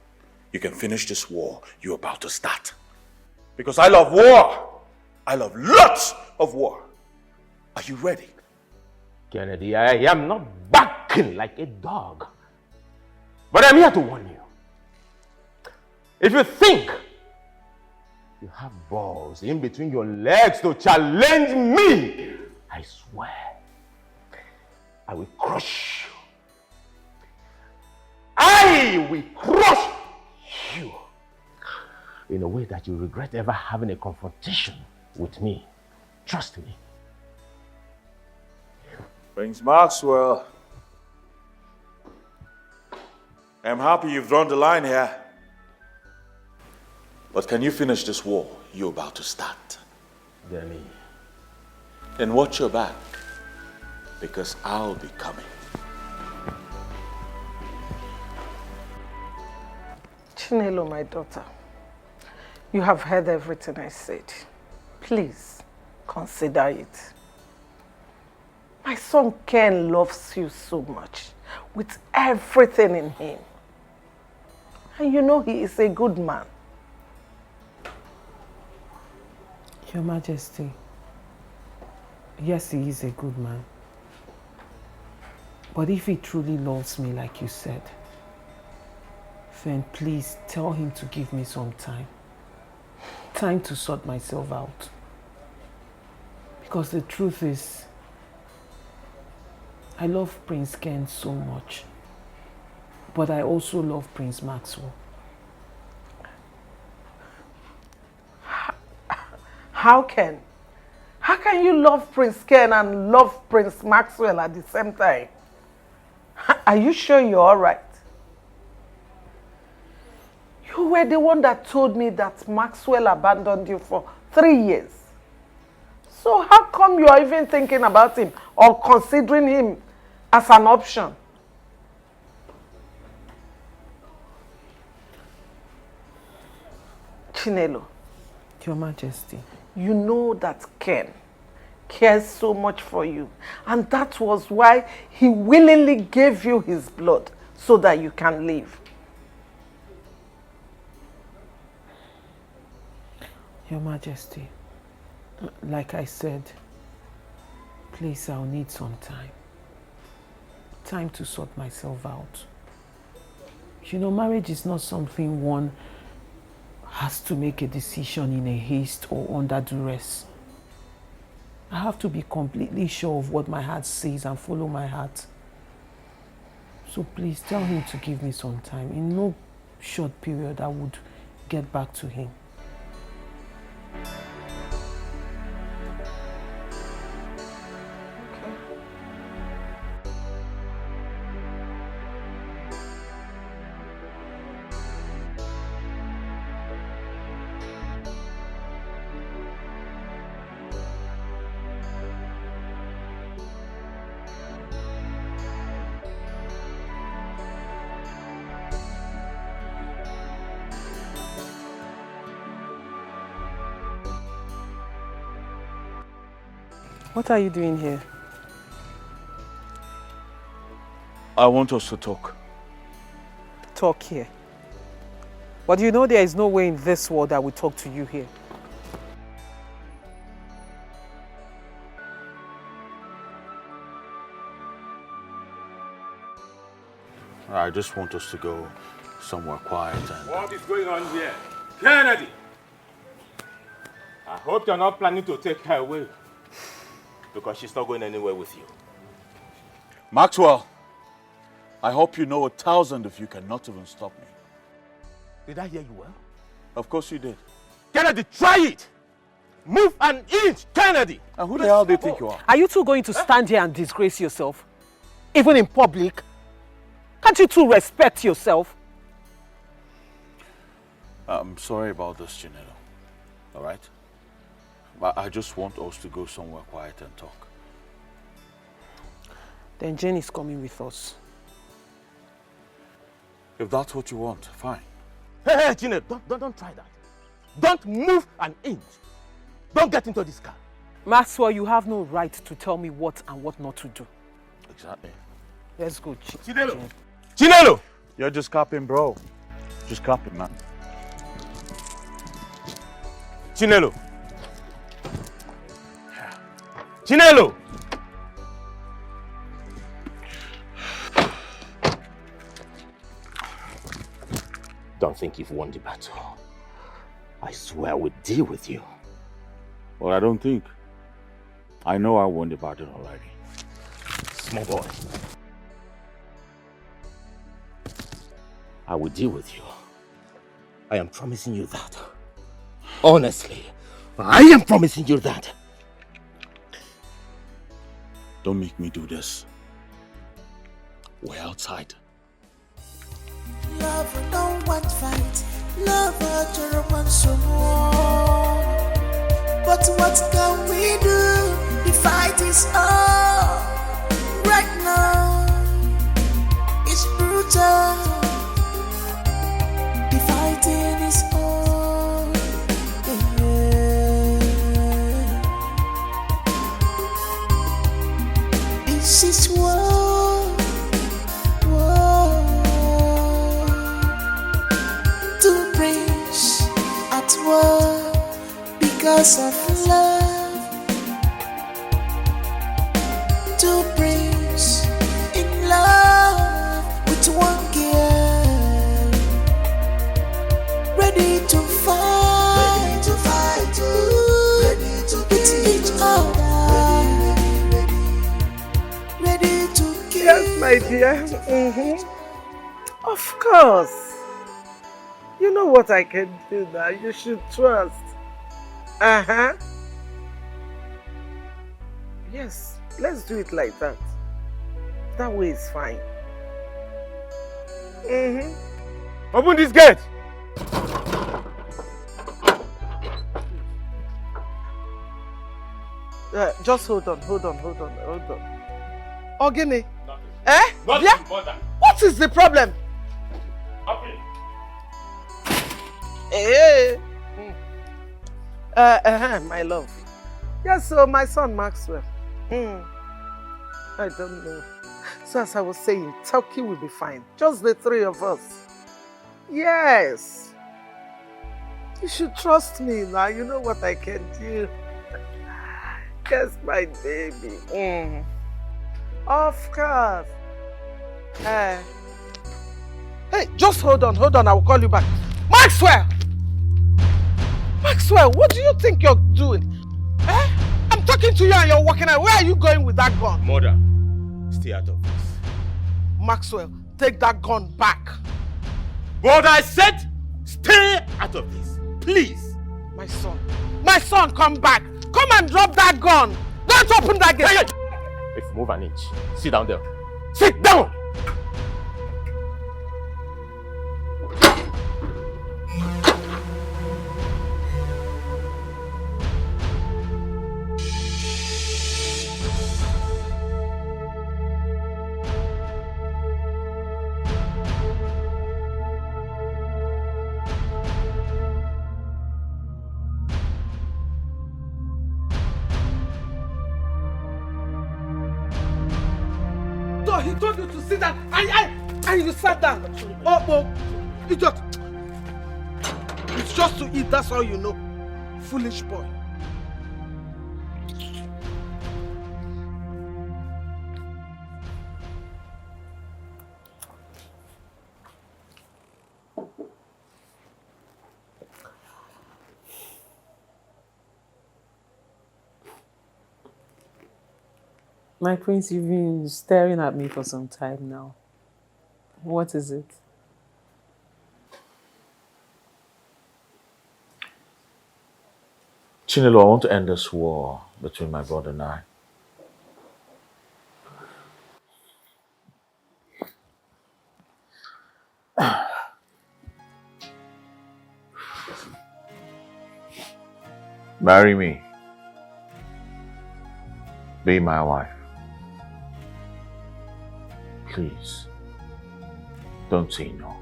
you can finish this war you're about to start? Because I love war. I love lots of war. Are you ready?
Kennedy, I am not backing like a dog. But I'm here to warn you. If you think you have balls in between your legs to challenge me, I swear, I will crush you. I will crush you in a way that you regret ever having a confrontation with me. Trust me.
Prince Maxwell, I'm happy you've drawn the line here. But can you finish this war you're about to start?
Demi.
Then watch your back, because I'll be coming.
Chinelo, my daughter, you have heard everything I said. Please, consider it. My son Ken loves you so much, with everything in him. And you know he is a good man.
Your Majesty, yes, he is a good man. But if he truly loves me like you said, then please tell him to give me some time. Time to sort myself out. Because the truth is, I love Prince Ken so much. But I also love Prince Maxwell.
How can you love Prince Ken and love Prince Maxwell at the same time? Are you sure you're all right? You were the one that told me that Maxwell abandoned you for 3 years. So how come you're even thinking about him or considering him as an option? Chinelo.
Your Majesty.
You know that Ken cares so much for you. And that was why he willingly gave you his blood so that you can live.
Your Majesty, like I said, please, I'll need some time. Time to sort myself out. You know, marriage is not something one has to make a decision in a haste or under duress. I have to be completely sure of what my heart says and follow my heart. So please tell him to give me some time. In no short period, I would get back to him. What are you doing here?
I want us to talk.
Talk here. But you know there is no way in this world that we talk to you here.
I just want us to go somewhere quiet and...
What is going on here? Kennedy! I hope you're not planning to take her away. Because she's not going anywhere with you.
Maxwell, I hope you know 1,000 of you cannot even stop me.
Did I hear you well?
Of course you did.
Kennedy, try it! Move an inch, Kennedy!
And who the hell do you think you are?
Are you two going to stand here and disgrace yourself? Even in public? Can't you two respect yourself?
I'm sorry about this, Chinelo. All right? But I just want us to go somewhere quiet and talk.
Then Jane is coming with us.
If that's what you want, fine.
Hey, Chinelo, don't try that. Don't move an inch. Don't get into this car.
Maxwell, you have no right to tell me what and what not to do.
Exactly.
Let's go,
Chinelo! Chinelo!
You're just capping, bro. Just capping, man.
Chinelo! Chinelo! Don't think you've won the battle. I swear I would deal with you.
Well, I don't think. I know I won the battle already.
Small boy. I will deal with you. I am promising you that. Honestly, I am promising you that.
Don't make me do this. We're outside.
Love don't want fight. Love to romance some more. But what can we do? The fight is on. Right now, it's brutal. The fighting is on. Yeah. This is war. Two brains at war because of love. Two brains in love with one girl, ready to fight, ready to kill each other, ready to kill.
Yes, my dear. Of course. You know what I can do now. You should trust. Yes, let's do it like that. That way is fine.
Open this gate!
Just hold on. Ogini. Eh? Yeah? What is the problem? Hey. My love. Yes, so my son Maxwell. I don't know. So as I was saying, Turkey will be fine. Just the three of us. Yes. You should trust me now. You know what I can do. Yes, my baby. Of course. Hey, just hold on. I will call you back. Maxwell, what do you think you're doing? I'm talking to you and you're walking out. Where are you going with that gun?
Mother, stay out of this.
Maxwell, take that gun back.
But I said, stay out of this. Please.
My son, come back. Come and drop that gun. Don't open that gate.
If you move an inch, sit down there. Sit down!
He told you to sit down and you sat down. Oh, idiot. It's just to eat, that's all you know. Foolish boy.
My prince, you've been staring at me for some time now. What is it?
Chinelo, I want to end this war between my brother and I. Marry me. Be my wife. Please, don't say no.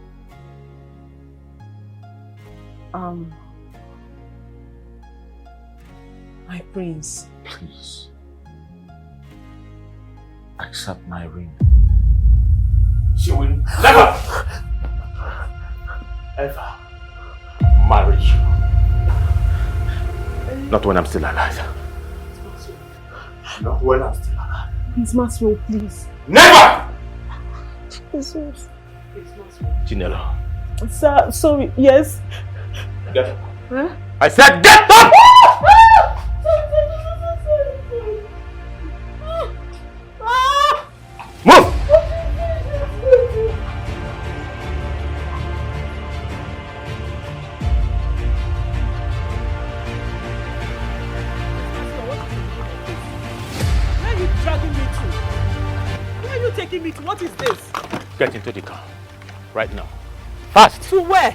My prince.
Please, accept my ring. She will never, ever marry you. Not when I'm still alive. Not when I'm still alive.
Please, Maxwell, please.
Never!
Jesus.
Chinelo.
Sir, sorry, yes.
Get up.
Huh?
I said get up! Move!
Where are you dragging me to? Where are you taking me to? What is this?
Get into the car. Right now. Fast!
To where?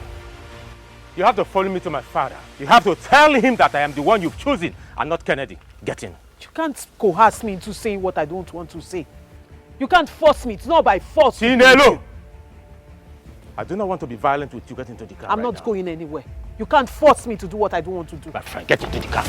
You have to follow me to my father. You have to tell him that I am the one you've chosen and not Kennedy. Get in.
You can't coerce me into saying what I don't want to say. You can't force me. It's not by force.
Chinelo! I do not want to be violent with you. Get into the car.
I'm not going anywhere. You can't force me to do what I don't want to do.
My friend, get into the car.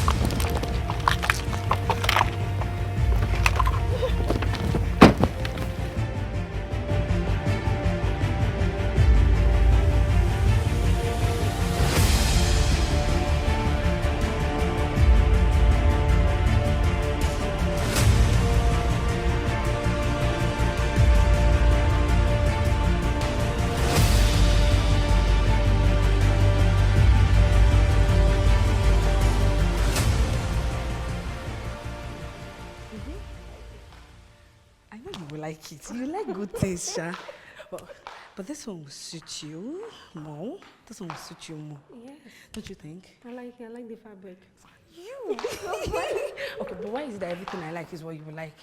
Like it. You like good things, Sha. But this one will suit you more. This one will suit you more.
Yes.
Don't you think?
I like the fabric.
You. Okay, but why is it that everything I like is what you like?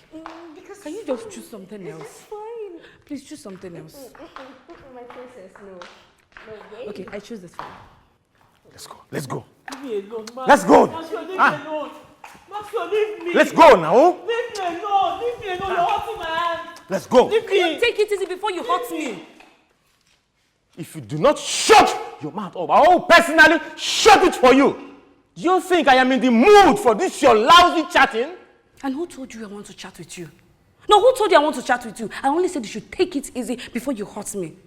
Because
can you just choose something else?
It's fine.
Please choose something else.
My princess, no. No way.
Okay, I choose this one.
Let's go. Let's go.
Leave me alone, man.
Let's go.
Maxwell, leave me alone. Maxwell, leave me.
Let's go now.
Leave me alone. Leave me alone. You're hurting my hand.
Let's go.
Leave me.
Take it easy before you hurt me.
If you do not shut your mouth up, I will personally shut it for you. Do you think I am in the mood for this your lousy chatting?
And who told you I want to chat with you? No, who told you I want to chat with you? I only said you should take it easy before you hurt me.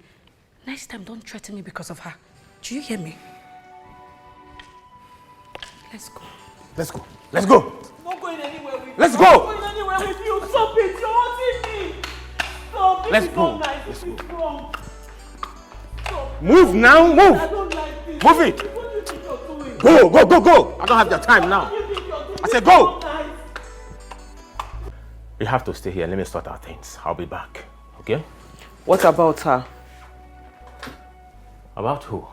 Next time, don't threaten me because of her. Do you hear me? Let's go.
Let's go. Let's go.
I'm not going anywhere with you.
Let's go.
I'm not going anywhere with you. Stop it. You're hurting me. Stop. This
Let's
is
go.
not nice. This is wrong. Stop.
Move now. Move.
I don't like this.
Move it.
What do you think you're doing?
Go, go, go, go. I don't have the time now.
What do you think you're doing?
I said
This is
go.
not nice.
You have to stay here. Let me sort out things. I'll be back. Okay?
What about her?
About who?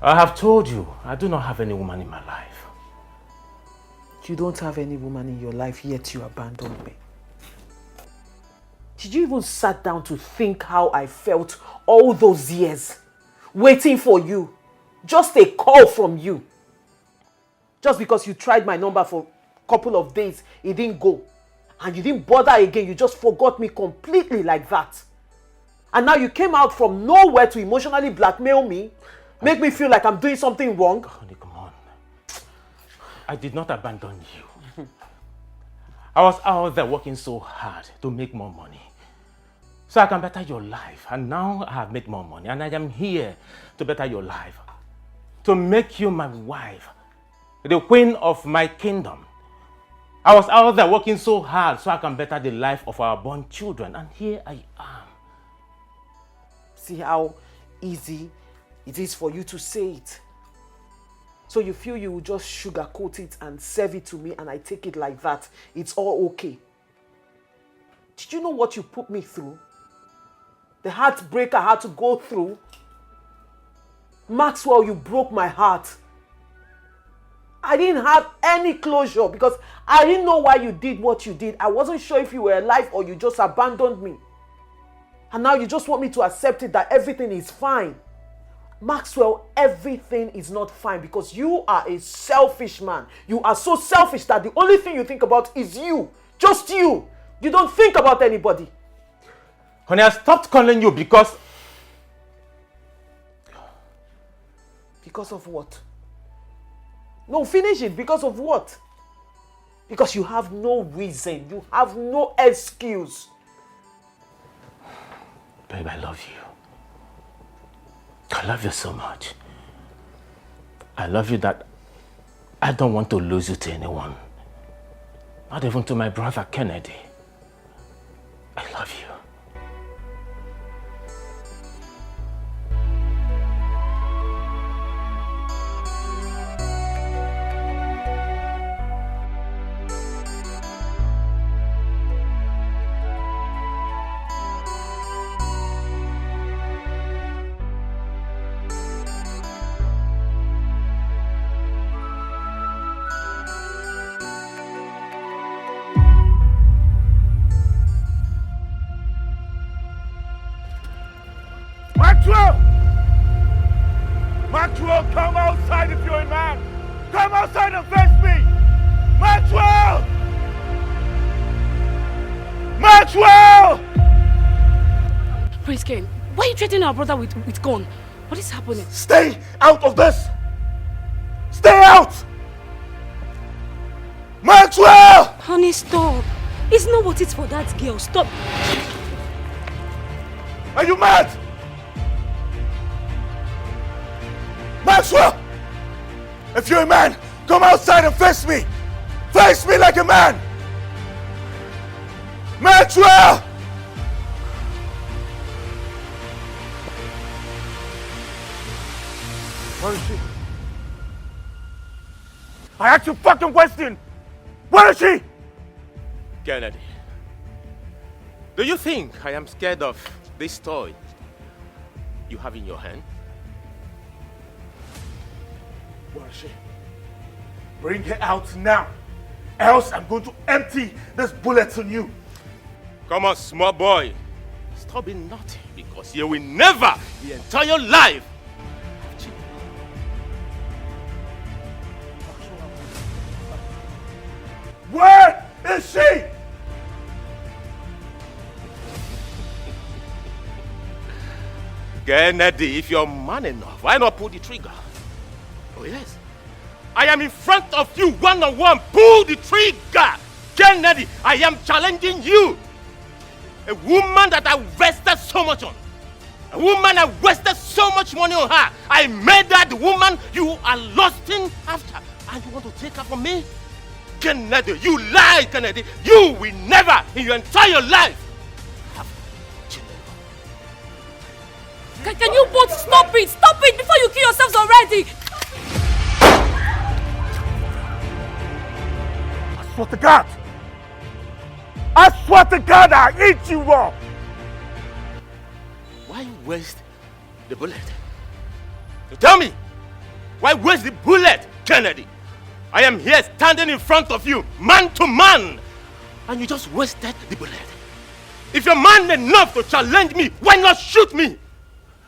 I have told you, I do not have any woman in my life.
You don't have any woman in your life, yet you abandoned me. Did you even sit down to think how I felt all those years? Waiting for you. Just a call from you. Just because you tried my number for a couple of days, it didn't go. And you didn't bother again, you just forgot me completely like that. And now you came out from nowhere to emotionally blackmail me, make me feel like I'm doing something wrong.
Honey, come on. I did not abandon you. I was out there working so hard to make more money.
so I can better your life. And now I have made more money and I am here to better your life. To make you my wife, the queen of my kingdom. I was out there working so hard so I can better the life of our born children. And here I am.
See how easy it is for you to say it. So you feel you will just sugarcoat it and serve it to me and I take it like that. It's all okay. Did you know what you put me through? The heartbreak I had to go through. Maxwell, you broke my heart. I didn't have any closure because I didn't know why you did what you did. I wasn't sure if you were alive or you just abandoned me. And now you just want me to accept it that everything is fine. Maxwell, everything is not fine because you are a selfish man. You are so selfish that the only thing you think about is you. Just you. You don't think about anybody.
Honey, I stopped calling you because...
Because of what? No, finish it. Because of what? Because you have no reason. You have no excuse.
Babe, I love you. I love you so much. I love you that I don't want to lose you to anyone. Not even to my brother Kennedy. I love you.
Maxwell! Maxwell, come outside if you're a man! Come outside and face me! Maxwell! Maxwell!
Prince Ken, why are you threatening our brother with gun? What is happening?
Stay out of this! Stay out! Maxwell!
Honey, stop. It's not what it's for that girl. Stop.
Are you mad? Maxwell! If you're a man, come outside and face me! Face me like a man! Maxwell! Where is she? I asked you a fucking question! Where is she?
Kennedy, do you think I am scared of this toy you have in your hand?
Where is she? Bring her out now, else I'm going to empty this bullet on you.
Come on, small boy. Stop being naughty because you will never, the entire life,
Where is she?
Kennedy, if you're man enough, why not pull the trigger? Oh yes. I am in front of you, one-on-one. Pull the trigger. Kennedy, I am challenging you. A woman that I wasted so much on. A woman I wasted so much money on her. I made her the woman you are lusting after. And you want to take her from me? Kennedy, you lie, Kennedy. You will never in your entire life have children.
Can you both stop it? Stop it before you kill yourselves already!
I swear to God! I swear to God I'll eat you raw!
Why waste the bullet? You tell me, why waste the bullet, Kennedy? I am here standing in front of you, man to man, and you just wasted the bullet. If you're man enough to challenge me, why not shoot me?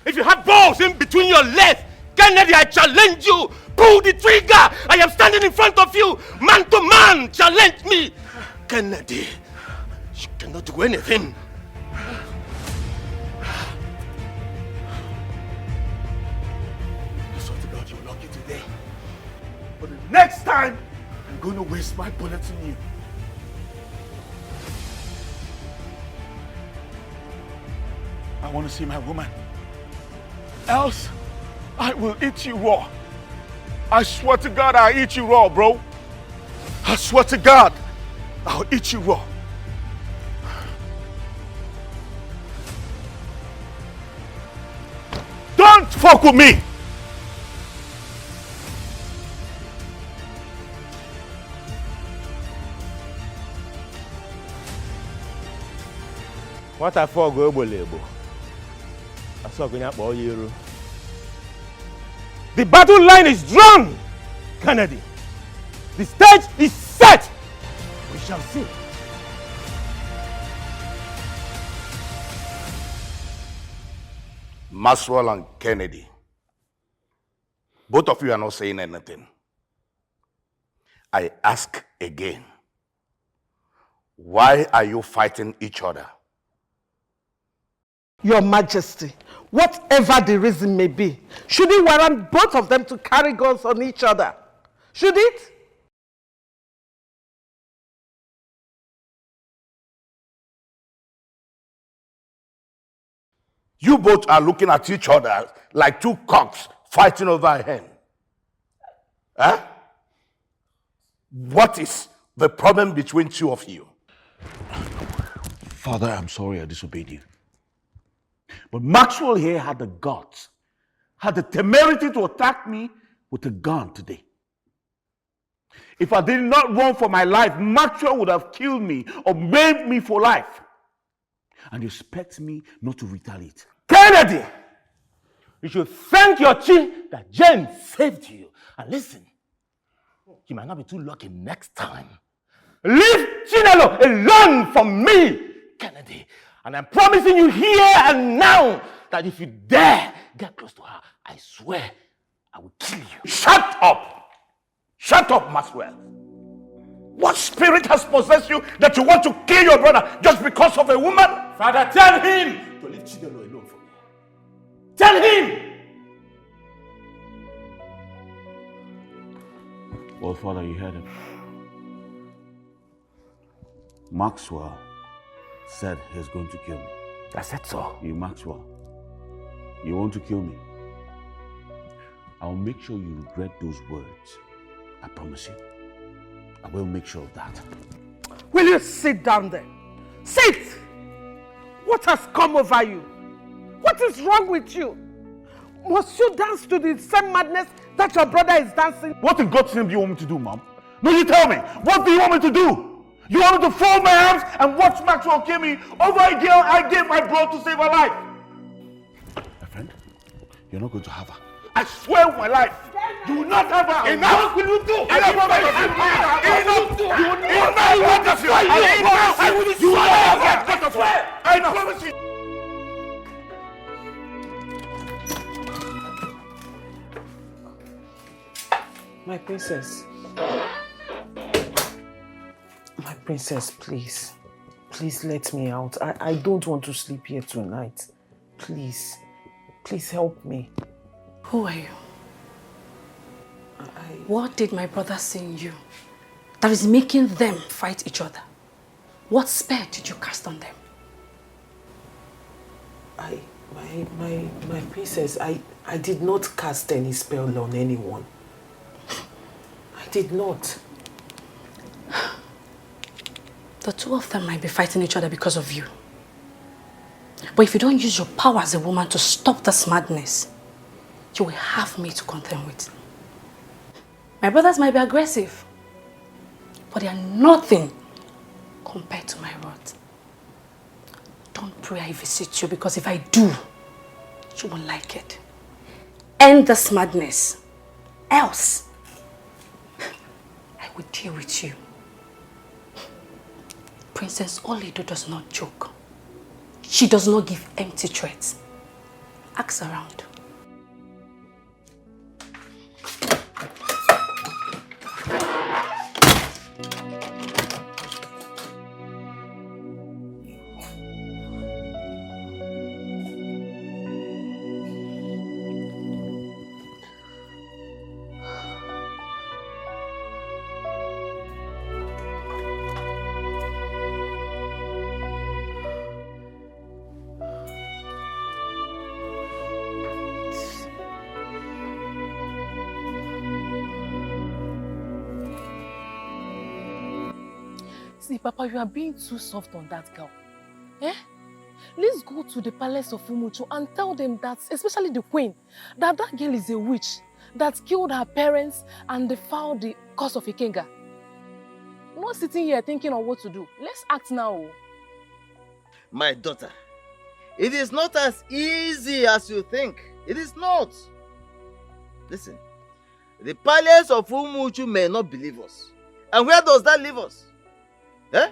If you have balls in between your legs, Kennedy, I challenge you. Pull the trigger. I am standing in front of you, man to man. Challenge me. Kennedy, you cannot do anything.
I swear to God you're lucky today. But the next time, I'm going to waste my bullets on you. I want to see my woman. Else, I will eat you raw. I swear to God, I'll eat you raw, bro. I swear to God, I'll eat you raw. Don't fuck with me!
What I for go bolebo. I saw going up all year. The battle line is drawn, Kennedy. The stage is set. We shall see.
Maxwell and Kennedy, both of you are not saying anything. I ask again, why are you fighting each other?
Your Majesty, whatever the reason may be, should it warrant both of them to carry guns on each other? Should it?
You both are looking at each other like two cocks fighting over a hen. Huh? What is the problem between two of you?
Father, I'm sorry I disobeyed you. But Maxwell here had the guts, had the temerity to attack me with a gun today. If I did not run for my life, Maxwell would have killed me or maimed me for life. And you expect me not to retaliate.
Kennedy, you should thank your chief that Jane saved you. And listen, you might not be too lucky next time. Leave Chinelo alone from me, Kennedy. And I'm promising you here and now that if you dare get close to her, I swear I will kill you.
Shut up! Shut up, Maxwell. What spirit has possessed you that you want to kill your brother just because of a woman?
Father, tell him to leave Chinelo alone from me. Tell him!
Well, Father, you heard him. Maxwell said he's going to kill me.
I said so.
You, Maxwell, you want to kill me? I'll make sure you regret those words. I promise you. I will make sure of that.
Will you sit down there? Sit! What has come over you? What is wrong with you? Must you dance to the same madness that your brother is dancing?
What in God's name do you want me to do, Mom? No, you tell me. What do you want me to do? You want me to fold my arms and watch Maxwell kill me over a girl I gave my blood to save her life? My friend, you're not going to have her. I swear with my life, you will not have her. Enough! What will you do? Enough! You will not have her. I promise you.
My princess. My princess, please. Please let me out. I don't want to sleep here tonight. Please. Please help me.
Who are you? What did my brother see in you that is making them fight each other? What spell did you cast on them?
My princess, I did not cast any spell on anyone. I did not.
The two of them might be fighting each other because of you. But if you don't use your power as a woman to stop this madness, you will have me to contend with. My brothers might be aggressive, but they are nothing compared to my wrath. Don't pray I visit you, because if I do, you won't like it. End this madness. Else, I will deal with you. Princess Olido does not joke. She does not give empty threats. Ask around. See, Papa, you are being too soft on that girl. Eh? Let's go to the palace of Umuchu and tell them that, especially the queen, that girl is a witch that killed her parents and defiled the cause of Ikenga. I'm not sitting here thinking of what to do. Let's act now.
My daughter, it is not as easy as you think. It is not. Listen, the palace of Umuchu may not believe us. And where does that leave us? Eh?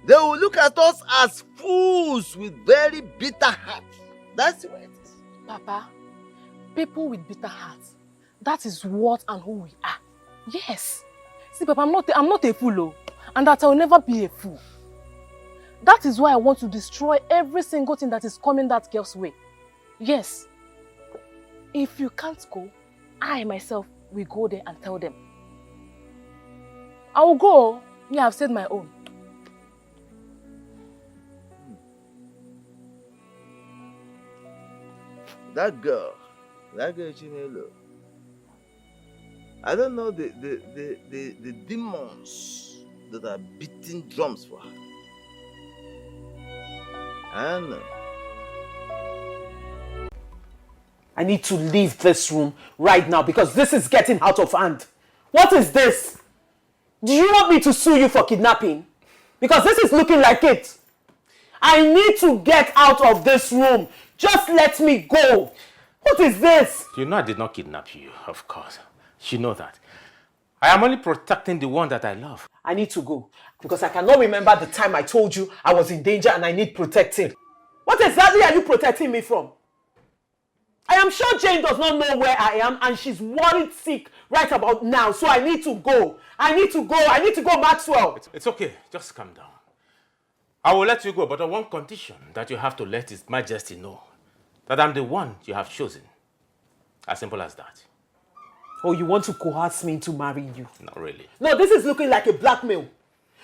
They will look at us as fools with very bitter hearts. That's the way it is.
Papa, people with bitter hearts, that is what and who we are. Yes. See, Papa, I'm not a fool, oh, and that I will never be a fool. That is why I want to destroy every single thing that is coming that girl's way. Yes. If you can't go, I myself will go there and tell them. I will go. Yeah, I've said my own.
That girl Chinelo, I don't know the demons that are beating drums for her. I don't know.
I need to leave this room right now because this is getting out of hand. What is this? Do you want me to sue you for kidnapping? Because this is looking like it. I need to get out of this room. Just let me go. What is this?
You know I did not kidnap you, of course. You know that. I am only protecting the one that I love.
I need to go because I cannot remember the time I told you I was in danger and I need protecting. What exactly are you protecting me from? I am sure Jane does not know where I am and she's worried sick right about now. So I need to go. I need to go, Maxwell.
It's okay. Just calm down. I will let you go, but on one condition, that you have to let His Majesty know that I'm the one you have chosen. As simple as that.
Oh, you want to coerce me into marrying you?
Not really.
No, this is looking like a blackmail.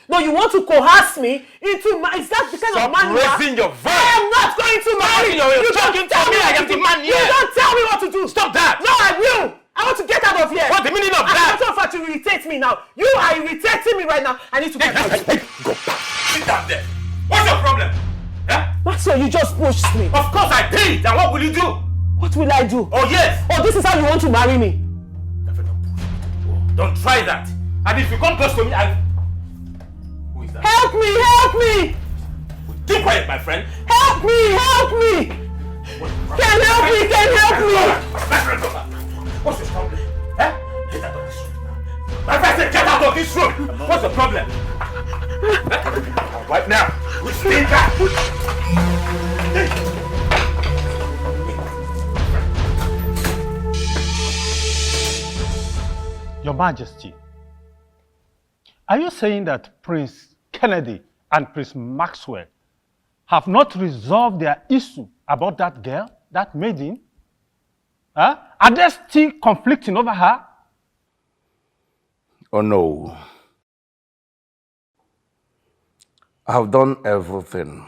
No, you want to coerce me into is that the kind of man you are?
Stop raising your voice!
I am not going to marry you!
You're talking to me, I am the man here!
You don't tell me what to do!
Stop that!
No, I will! I want to get out of here!
What's the meaning of that?
I'm not fact to irritate me now. You are irritating me right now. I need to get out.
Go back. Sit down there. What's your problem? Huh?
Maxwell, you just pushed me.
Of course I did! And what will you do?
What will I do?
Oh yes!
Oh, this is how you want to marry me?
Don't try that. And if you come close to me, Who is that?
Help me! Help me!
Keep quiet, my friend.
Help me! Help me! Can help me! Can help me!
What's your problem? Eh? Get out of this room. My friend said get out of this room! What's the problem? Right now. We stay back.
Your Majesty, are you saying that Prince Kennedy and Prince Maxwell have not resolved their issue about that girl, that maiden? Huh? Are they still conflicting over her?
Oh no. I have done everything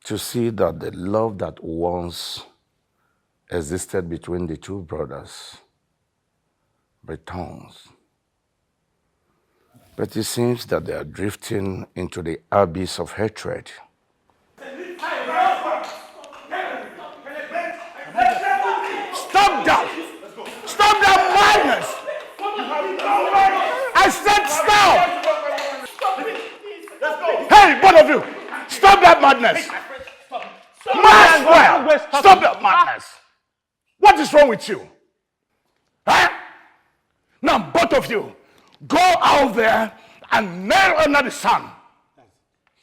to see that the love that once existed between the two brothers returns. But it seems that they are drifting into the abyss of hatred.
Stop that! Stop that madness! I said stop! Hey, both of you! Stop that madness! Maxwell! Stop that madness! What is wrong with you? Huh? Now, both of you, go out there and nail under the sun.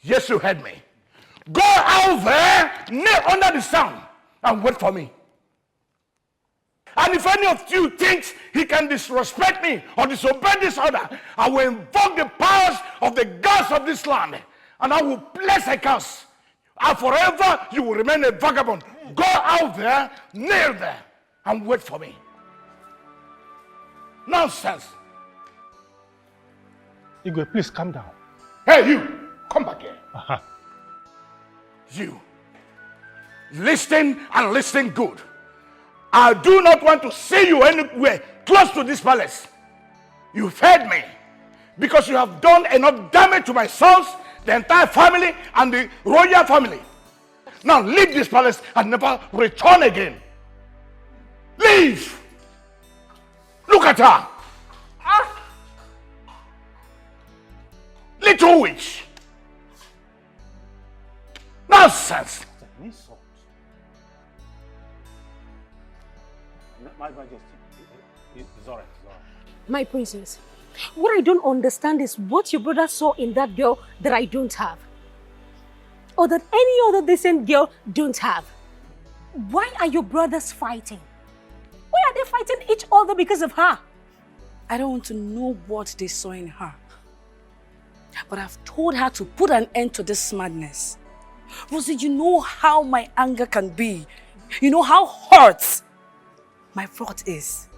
Yes, you heard me. Go out there, nail under the sun, and wait for me. And if any of you thinks he can disrespect me or disobey this order, I will invoke the powers of the gods of this land, and I will place a curse. And forever you will remain a vagabond. Go out there, nail there, and wait for me. Nonsense.
Igwe, please calm down.
Hey, you, come back here. You, listen and listen good. I do not want to see you anywhere close to this palace. You've heard me.
Because you have done enough damage to my sons, the entire family, and the royal family. Now leave this palace and never return again. Leave! Look at her! Little witch! Nonsense!
My Majesty, it's all right,
My princess, what I don't understand is what your brother saw in that girl that I don't have. Or that any other decent girl don't have. Why are your brothers fighting? Why are they fighting each other because of her?
I don't want to know what they saw in her. But I've told her to put an end to this madness. Rosie, you know how my anger can be. You know how hurt my thought is.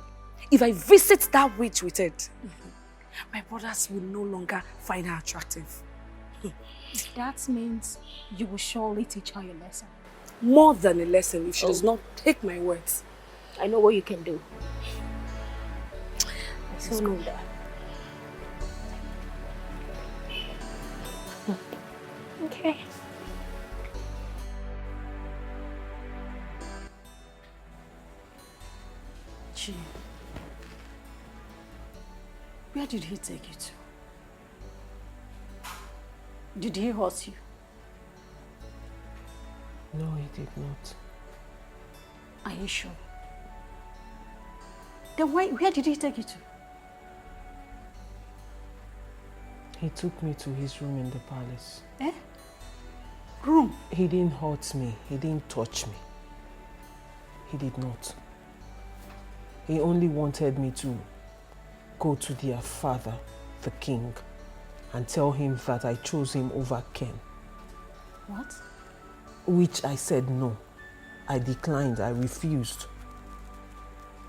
If I visit that witch with it, my brothers will no longer find her attractive.
That means you will surely teach her your lesson.
More than a lesson if she does not take my words.
I know what you can do. Let's go there. Okay.
Chi, where did he take you to? Did he hurt you?
No, he did not.
Are you sure? Then where did he take you to?
He took me to his room in the palace.
Eh? Room?
He didn't hurt me. He didn't touch me. He did not. He only wanted me to go to their father, the king, and tell him that I chose him over Ken.
What?
Which I said no. I declined. I refused.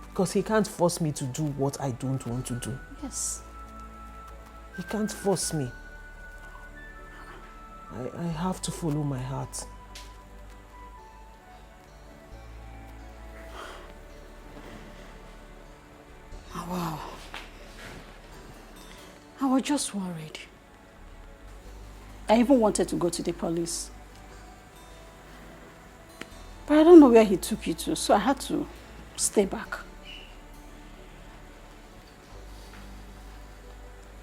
Because he can't force me to do what I don't want to do.
Yes.
He can't force me. I have to follow my heart.
Oh, wow. I was just worried. I even wanted to go to the police. But I don't know where he took you to, so I had to stay back.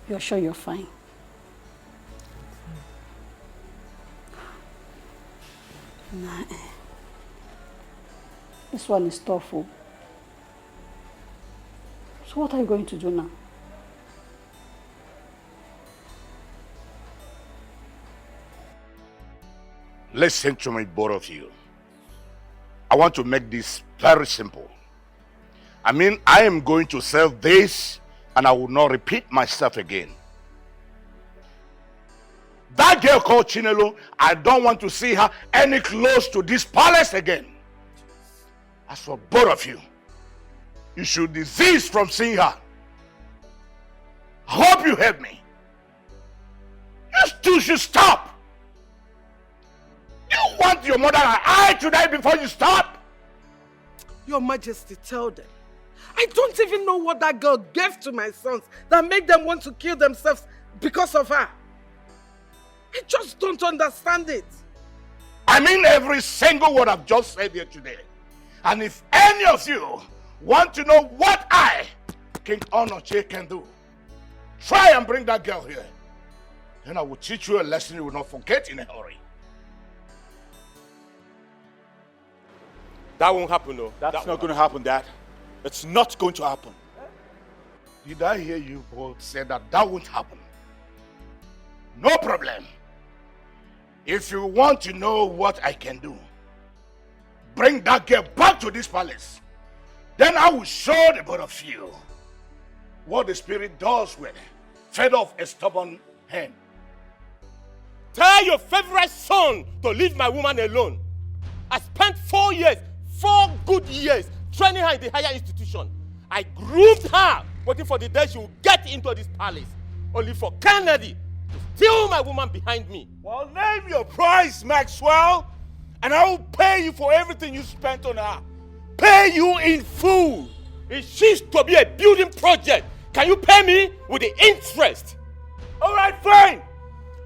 You're sure you're fine? Nah. This one is tough. So what are you going to do now?
Listen to me, both of you. I want to make this very simple. I am going to sell this and I will not repeat myself again. That girl called Chinelo, I don't want to see her any close to this palace again. As for both of you, you should desist from seeing her. I hope you heard me. You two should stop. You want your mother and I to die before you stop?
Your Majesty, tell them. I don't even know what that girl gave to my sons that made them want to kill themselves because of her. I just don't understand it.
I mean every single word I've just said here today. And if any of you want to know what I, King Onoche, can do, try and bring that girl here. Then I will teach you a lesson you will not forget in a hurry.
That won't happen, no.
That's not going to happen, Dad. It's not going to happen.
Did I hear you both say that won't happen? No problem. If you want to know what I can do, bring that girl back to this palace. Then I will show the both of you what the spirit does when fed off a stubborn hen.
Tell your favorite son to leave my woman alone. I spent 4 good years, training her in the higher institution. I groomed her, waiting for the day she will get into this palace. Only for Kennedy to steal my woman behind me.
Well, name your price, Maxwell, and I will pay you for everything you spent on her. Pay you in full.
If she's to be a building project, can you pay me with the interest?
All right, fine.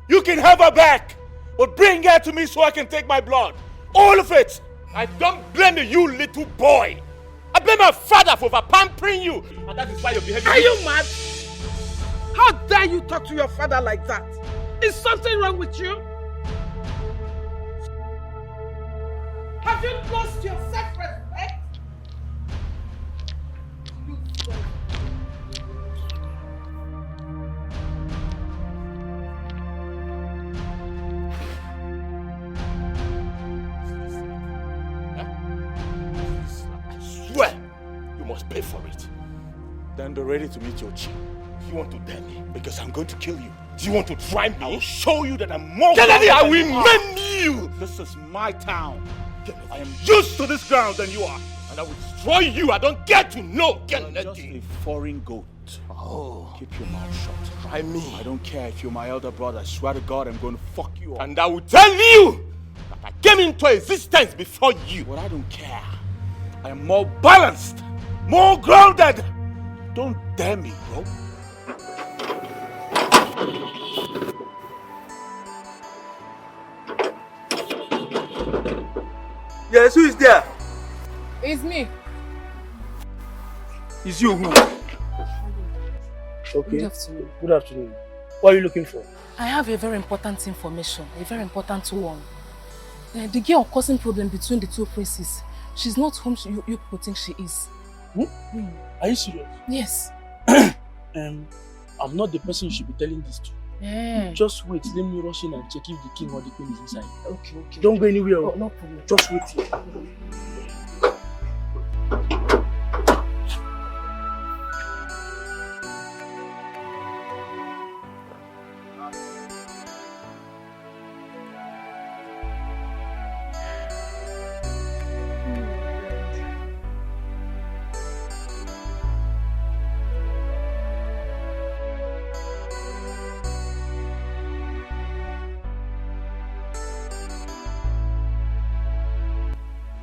You can have her back. But bring her to me so I can take my blood. All of it. I don't blame you, little boy. I blame my father for pampering you. And that is why you're behaving.
Are you mad? How dare you talk to your father like that? Is something wrong with you? Have you lost your self-respect?
Swear you must pay for it. Then be ready to meet your chief. You want to dare me? Because I'm going to kill you. Do you want to try me? I will show you that I'm more
Kennedy, I
grounded
will
than
mend
you. This is my town. I am used to this ground than you are. And I will destroy you. I don't get to know Kennedy. You're just a foreign goat. Oh. Keep your mouth shut. Try me. I don't care if you're my elder brother. I swear to God, I'm going to fuck you up. And I will tell you that I came into existence before you. But I don't care. I am more balanced, more grounded. Don't dare me, bro.
Yes, who is there?
It's me.
It's you who?
Okay. Good afternoon.
Good afternoon. What are you looking for?
I have a very important information, a very important one. The girl causing problem between the two princes. She's not whom you people think she is.
Are you serious?
Yes.
I'm not the person you should be telling this to.
Yeah.
Just wait, let me rush in and check if the king or the queen is inside.
Okay, okay.
Don't go anywhere.
Oh, no problem.
Just wait here.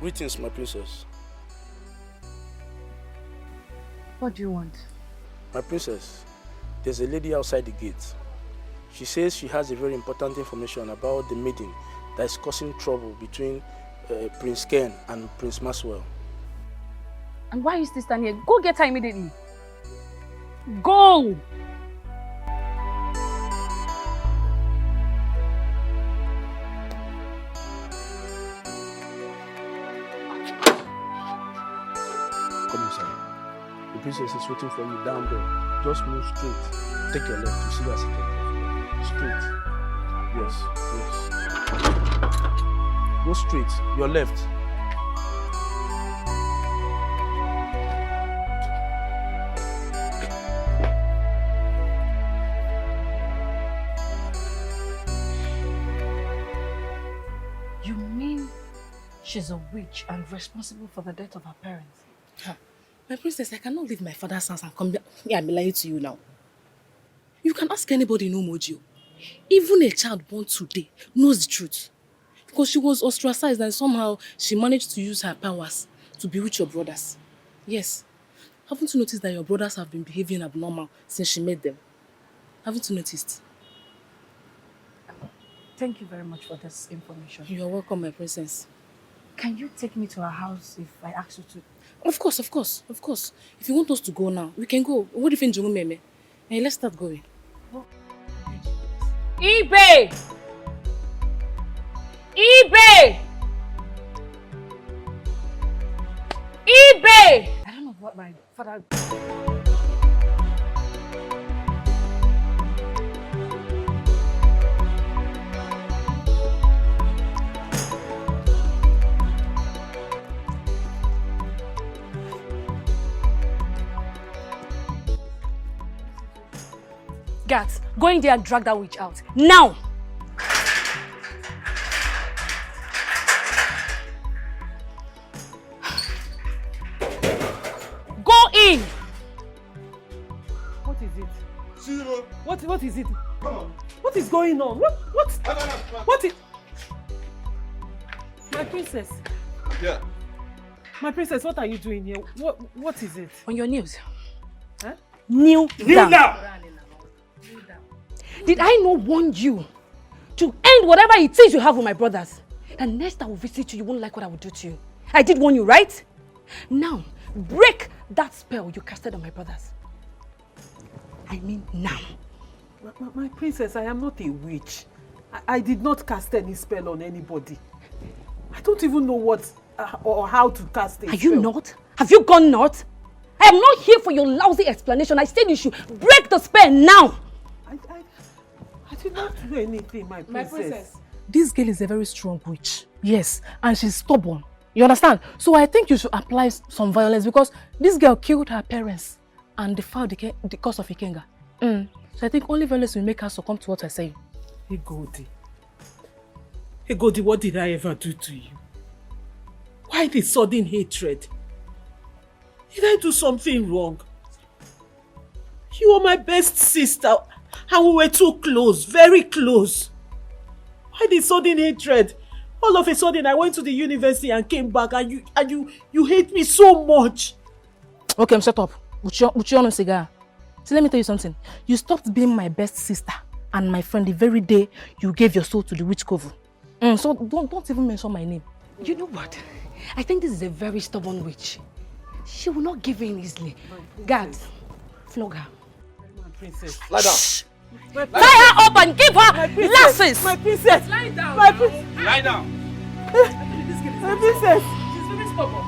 Greetings, my princess.
What do you want?
My princess, there's a lady outside the gate. She says she has a very important information about the maiden that is causing trouble between Prince Ken and Prince Maxwell.
And why are you still standing here? Go get her immediately. Go!
Come inside. The princess is waiting for you down there. Just move straight. Take your left. You see her sitting. Straight. Yes, yes. Go straight. Your left.
You mean she's a witch and responsible for the death of her parents? My princess, I cannot leave my father's house and come back. Yeah, I'm lying to you now. You can ask anybody in Umoji. Even a child born today knows the truth. Because she was ostracized and somehow she managed to use her powers to bewitch your brothers. Yes. Haven't you noticed that your brothers have been behaving abnormal since she met them? Haven't you noticed?
Thank you very much for this information.
You are welcome, my princess.
Can you take me to her house if I ask you to?
Of course, of course, of course. If you want us to go now, we can go. What if in Jumumeme? Hey, let's start going. eBay! eBay! eBay!
I don't know what my father...
Gats, go in there and drag that witch out. Now! Go in!
What is it? Zero. What is it? Come on. What is going on? What is... My princess.
Yeah.
My princess, what are you doing here? What is it?
On your knees.
Huh?
Kneel
down.
Did I not warn you to end whatever it is you have with my brothers? And next I will visit you, you won't like what I will do to you. I did warn you, right? Now, break that spell you casted on my brothers. I mean now.
My princess, I am not a witch. I did not cast any spell on anybody. I don't even know what or how to cast a spell.
Are you not? Have you gone not? I am not here for your lousy explanation. I said you should break the spell now.
I did not do anything, my princess.
This girl is a very strong witch. Yes, and she's stubborn. You understand? So I think you should apply some violence because this girl killed her parents and defiled the cause of Ikenga. So I think only violence will make her succumb to what I say.
Hey, Goldie, what did I ever do to you? Why the sudden hatred? Did I do something wrong? You were my best sister and we were too close, very close. Why the sudden hatred? All of a sudden I went to the university and came back and you hate me so much.
Okay, shut up. Put you on a cigar. See, let me tell you something. You stopped being my best sister and my friend the very day you gave your soul to the witch coven. So don't even mention my name.
You know what? I think this is a very stubborn witch. She will not give in easily. Guard, flog her.
My princess.
Lie down.
Tie her up and give her lashes.
My princess.
Lie down.
My princess.
Lie down.
My princess.
She's very stubborn.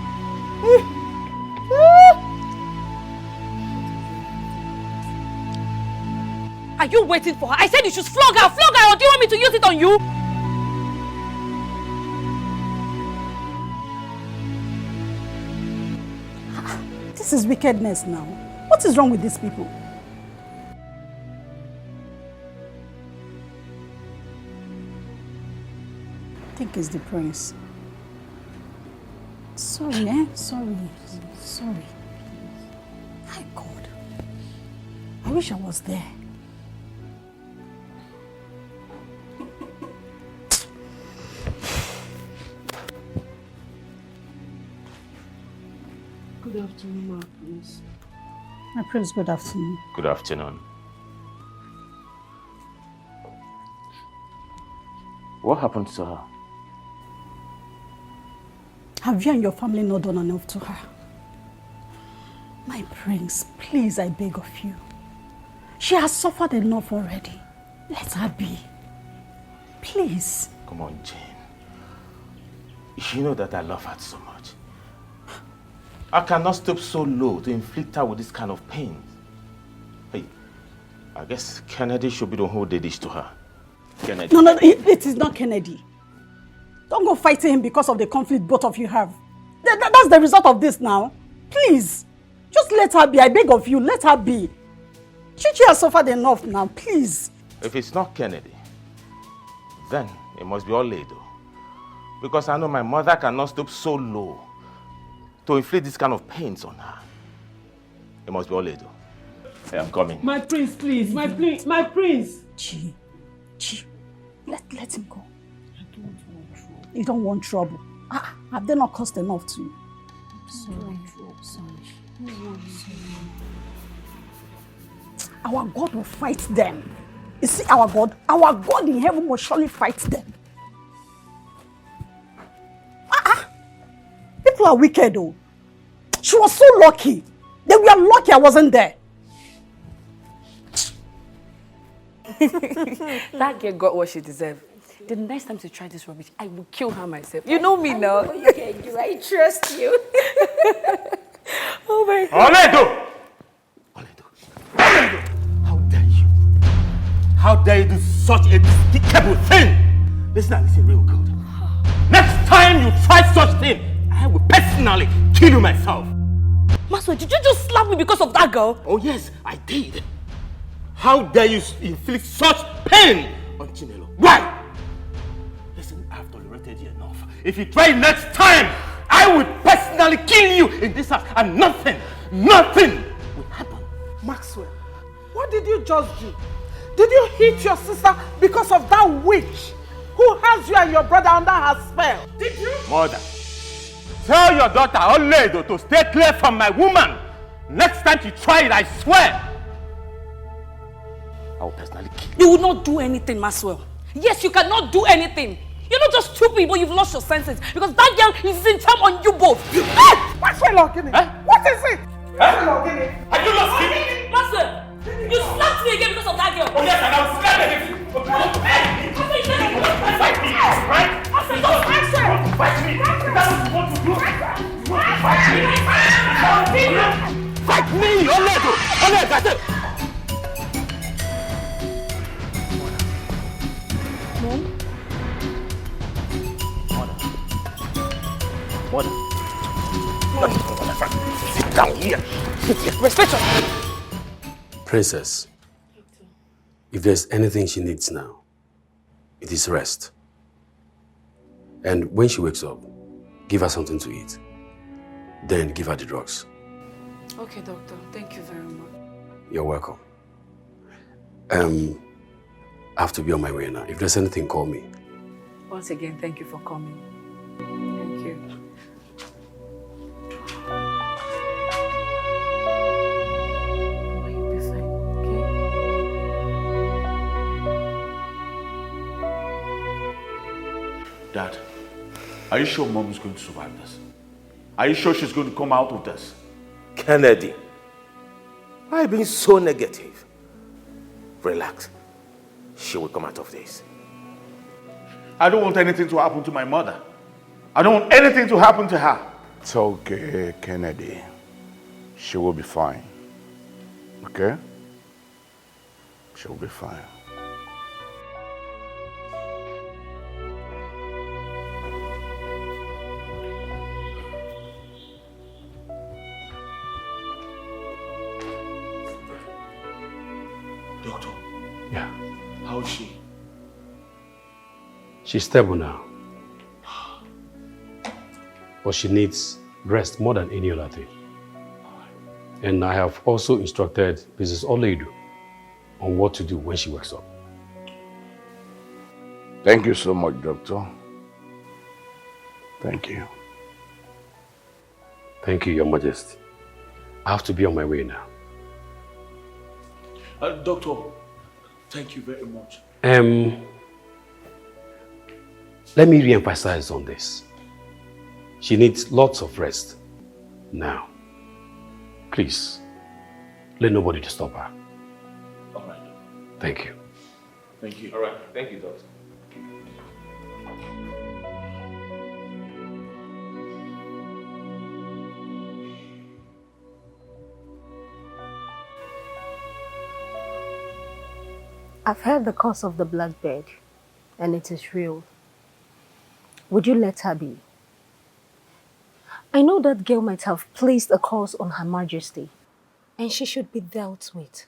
Are you waiting for her? I said you should flog her, or do you want me to use it on you?
This is wickedness now. What is wrong with these people? I think it's the prince. Sorry, Sorry. My God. I wish I was there.
Good afternoon, my prince.
My prince, good afternoon.
Good afternoon. What happened to her?
Have you and your family not done enough to her? My prince, please, I beg of you. She has suffered enough already. Let her be. Please.
Come on, Jane. You know that I love her so much. I cannot stoop so low to inflict her with this kind of pain. Hey, I guess Kennedy should be the one who did this to her. Kennedy.
No, it is not Kennedy. Don't go fighting him because of the conflict both of you have. That's the result of this now. Please, just let her be. I beg of you, let her be. Chichi has suffered enough now, please.
If it's not Kennedy, then it must be Oledo. Because I know my mother cannot stoop so low to inflict this kind of pains on her. It must be Oledo. Hey, I'm coming.
My prince, please. My prince.
Chi, let him go. You don't want trouble. Have they not cost enough to you? Sorry. Our God will fight them. You see, our God in heaven will surely fight them. People are wicked, though. She was so lucky. They were lucky I wasn't there.
That girl got what she deserved. The next time she try this rubbish, I will kill her myself. You know me now.
I know you can do. I trust you.
Oh my God.
Oledo! How dare you? How dare you do such a despicable thing? Listen real good. Next time you try such thing, I will personally kill you myself.
Maswa, did you just slap me because of that girl?
Oh yes, I did. How dare you inflict such pain on Chinelo? Why? Listen, I've tolerated you enough. If you try next time, I will personally kill you in this house and nothing will happen.
Maxwell, what did you just do? Did you hit your sister because of that witch who has you and your brother under her spell? Did you?
Mother, tell your daughter Oledo to stay clear from my woman. Next time she try it, I swear, I will personally kill you.
You will not do anything, Maxwell. Yes, you cannot do anything. You're not just stupid, but you've lost your senses. Because that girl is in time on you both. Hey!
Maxwell, what is it?
Maxwell, are you lost? Maxwell, you slapped me again because of that girl.
Oh yes, and I'll slap it.
Fight me,
right?
Maxwell, don't
fight me. That's what you want to do. Fight me. Fight me.
Mother. Sit down here.
Respect her.
Princess, if there's anything she needs now, it is rest. And when she wakes up, give her something to eat. Then give her the drugs.
Okay, doctor. Thank you very much.
You're welcome. I have to be on my way now. If there's anything, call me.
Once again, thank you for coming. Thank you. You'll be fine, okay?
Dad, are you sure Mom is going to survive this? Are you sure she's going to come out with this?
Kennedy, why are you being so negative? Relax. She will come out of this.
I don't want anything to happen to my mother. I don't want anything to happen to her.
It's okay, Kennedy. She will be fine. Okay? She will be fine.
Doctor.
Yeah.
How is she?
She's stable now. But she needs rest more than any other thing. And I have also instructed Mrs. Oledu on what to do when she wakes up.
Thank you so much, Doctor. Thank you.
Thank you, Your Majesty. I have to be on my way now.
Doctor, thank you very much.
Let me re-emphasize on this. She needs lots of rest now. Please, let nobody disturb her.
All right.
Thank you.
Thank you.
All right. Thank you, Doctor.
I've heard the cause of the blackbird, and it is real. Would you let her be? I know that girl might have placed a curse on Her Majesty, and she should be dealt with.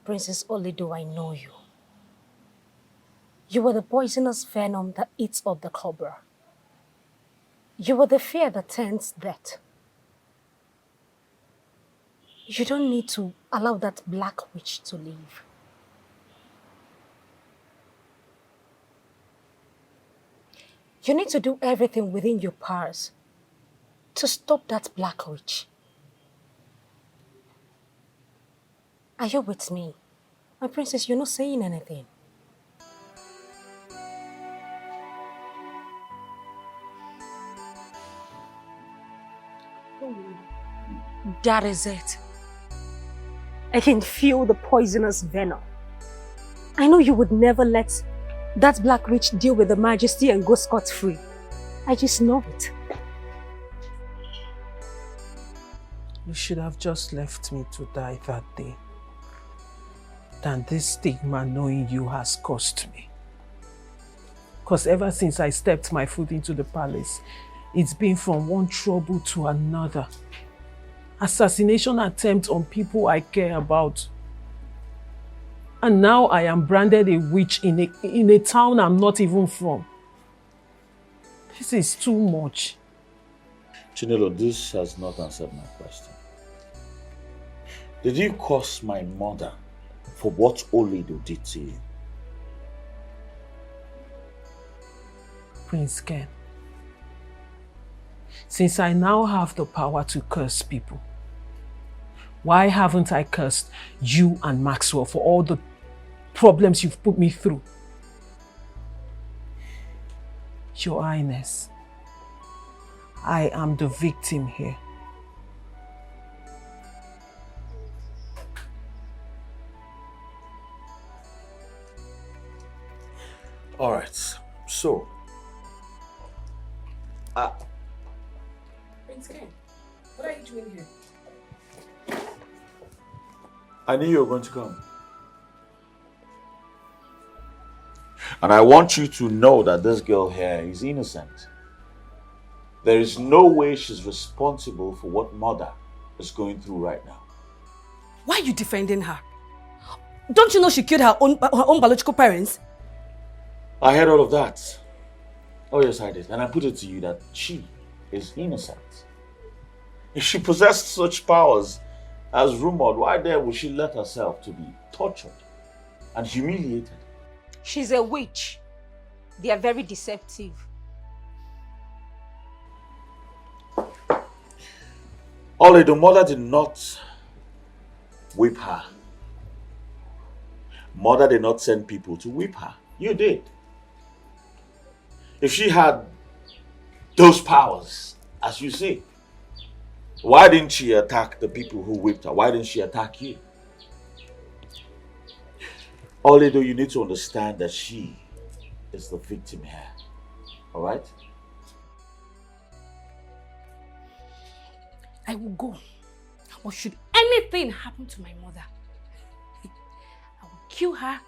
Princess Oledo, I know you. You were the poisonous venom that eats up the cobra. You were the fear that turns death. You don't need to allow that black witch to live. You need to do everything within your powers to stop that black witch. Are you with me? My princess, you're not saying anything. That is it. I can feel the poisonous venom. I know you would never let that black witch deal with the Majesty and go scot-free. I just know it.
You should have just left me to die that day. Than this stigma knowing you has cost me. Because ever since I stepped my foot into the palace, it's been from one trouble to another. Assassination attempts on people I care about. And now I am branded a witch in a town I'm not even from. This is too much.
Chinelo, this has not answered my question. Did you curse my mother for what Oledo did to you?
Prince Ken, since I now have the power to curse people, Why haven't I cursed you and Maxwell for all the problems you've put me through? Your Highness, I am the victim here.
All right, so.
Prince Ken, what are you doing here?
I knew you were going to come. And I want you to know that this girl here is innocent. There is no way she's responsible for what mother is going through right now.
Why are you defending her? Don't you know she killed her own biological parents?
I heard all of that. Oh yes, I did. And I put it to you that she is innocent. If she possessed such powers as rumored, why then would she let herself to be tortured and humiliated?
She's a witch. They are very deceptive.
Only the mother did not whip her. Mother did not send people to whip her. You did. If she had those powers, as you say, why didn't she attack the people who whipped her? Why didn't she attack you? Although you need to understand that she is the victim here. Alright?
I will go. But should anything happen to my mother, I will kill her,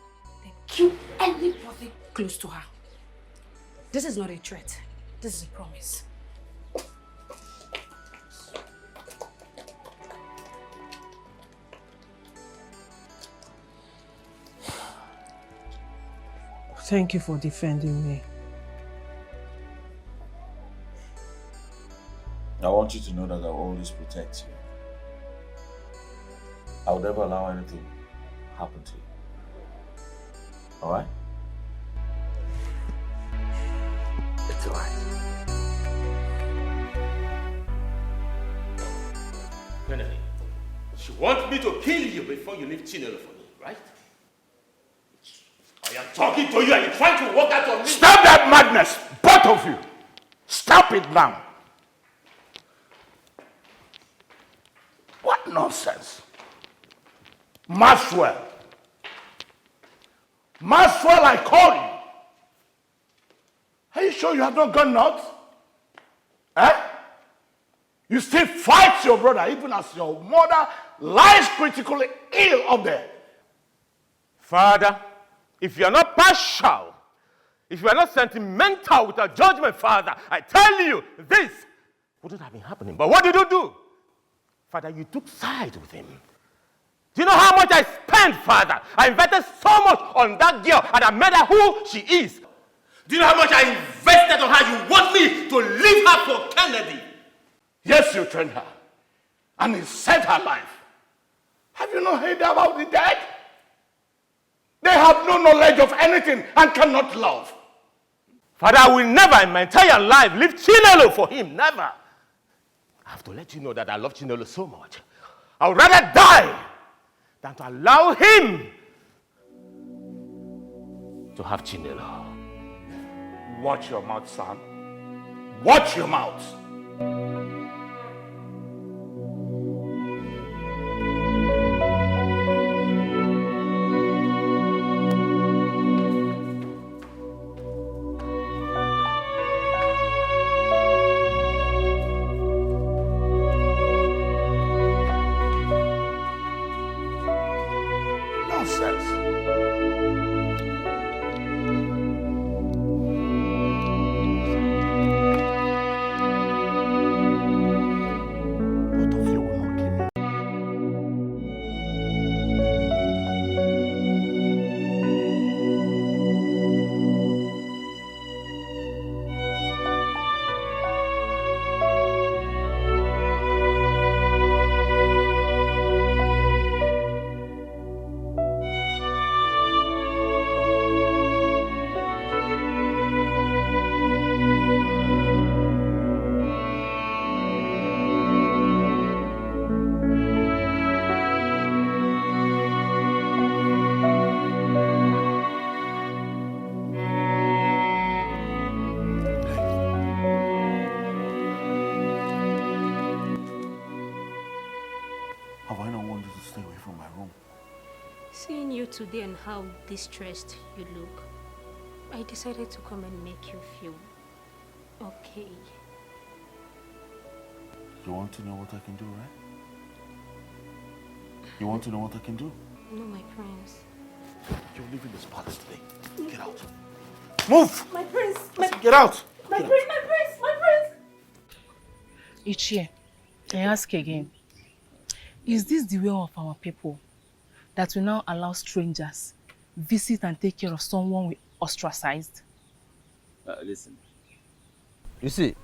then kill anybody close to her. This is not a threat. This is a promise.
Thank you for defending me.
I want you to know that I'll always protect you. I would never allow anything to happen to you. Alright? It's alright.
Kennedy, she wants me to kill you before you leave Chinelo for me, right? I am talking to you and you're trying to walk out on me.
Stop that madness, both of you. Stop it now. What nonsense. Maxwell. Maxwell, I call you. Are you sure you have not gone nuts? Eh? You still fight your brother even as your mother lies critically ill up there.
Father, if you are not partial, if you are not sentimental with our judgment, Father, I tell you, this wouldn't have been happening. But what did you do? Father, you took sides with him. Do you know how much I spent, Father? I invested so much on that girl and I made her who she is.
Do you know how much I invested on her? You want me to leave her for Kennedy?
Yes, you trained her. And it saved her life. Have you not heard about the dead? They have no knowledge of anything and cannot love.
Father, I will never in my entire life leave Chinelo for him. Never. I have to let you know that I love Chinelo so much. I would rather die than to allow him to have Chinelo.
Watch your mouth, son. Watch your mouth.
today and how distressed you look, I decided to come and make you feel okay.
You want to know what I can do, right? You want to know what I can do?
No, my prince.
You're leaving this palace today. Get out. Move!
My prince!
Get out!
My prince! My prince! My prince! Ichie, I ask again. Is this the way of our people? That we now allow strangers visit and take care of someone we ostracized?
Listen. You see,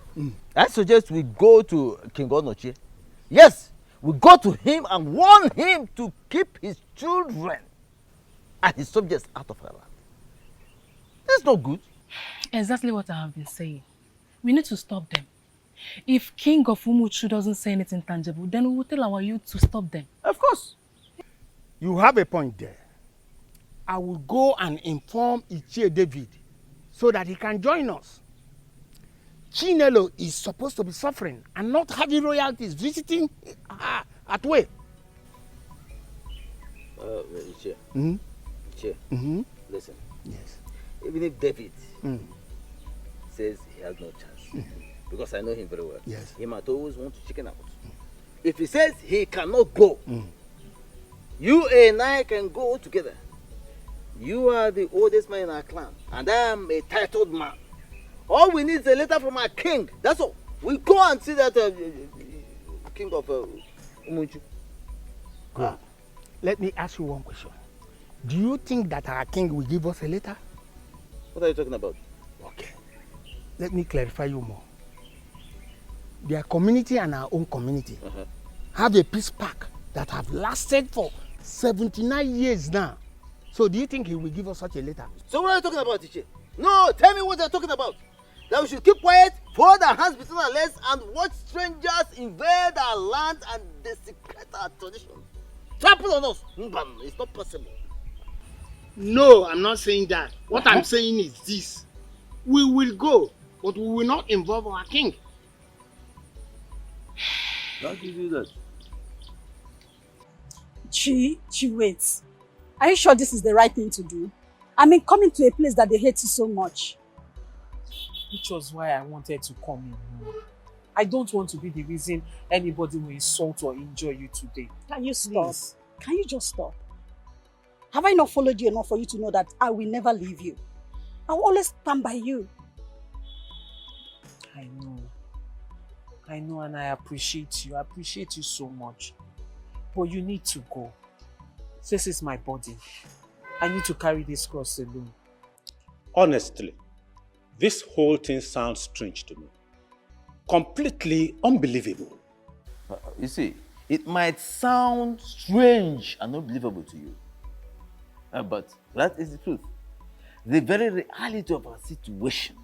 I suggest we go to King Onochie. Yes, we go to him and warn him to keep his children and his subjects out of our land. That's not good.
Exactly what I have been saying. We need to stop them. If King of Umuchu doesn't say anything tangible, then we will tell our youth to stop them.
Of course. You have a point there. I will go and inform Ichie David so that he can join us. Chinelo is supposed to be suffering and not having royalties visiting her at way.
Ichie.
Mm-hmm.
Ichie.
Mm-hmm.
Listen.
Yes.
Even if David says he has no chance, because I know him very well,
yes,
he might always want to chicken out. If he says he cannot go, you and I can go together. You are the oldest man in our clan, and I am a titled man. All we need is a letter from our king. That's all. We go and see that king of Umunchu.
Let me ask you one question. Do you think that our king will give us a letter?
What are you talking about?
Okay. Let me clarify you more. Their community and our own community have a peace pact that have lasted for 79 years now. So do you think he will give us such a letter?
So what are you talking about, Ichie? No, tell me what they're talking about. That we should keep quiet, fold our hands between our legs, and watch strangers invade our land and desecrate our traditions. Trample on us. It's not possible.
No, I'm not saying that. What I'm saying is this. We will go, but we will not involve our king.
How do you do that?
Chi, wait. Are you sure this is the right thing to do? I mean, coming to a place that they hate you so much.
Which was why I wanted to come in. I don't want to be the reason anybody will insult or injure you today.
Can you stop?
Please.
Can you just stop? Have I not followed you enough for you to know that I will never leave you? I will always stand by you.
I know, and I appreciate you. I appreciate you so much. But you need to go. This is my body. I need to carry this cross alone.
Honestly, this whole thing sounds strange to me. Completely unbelievable.
You see, it might sound strange and unbelievable to you. But that is the truth. The very reality of our situation.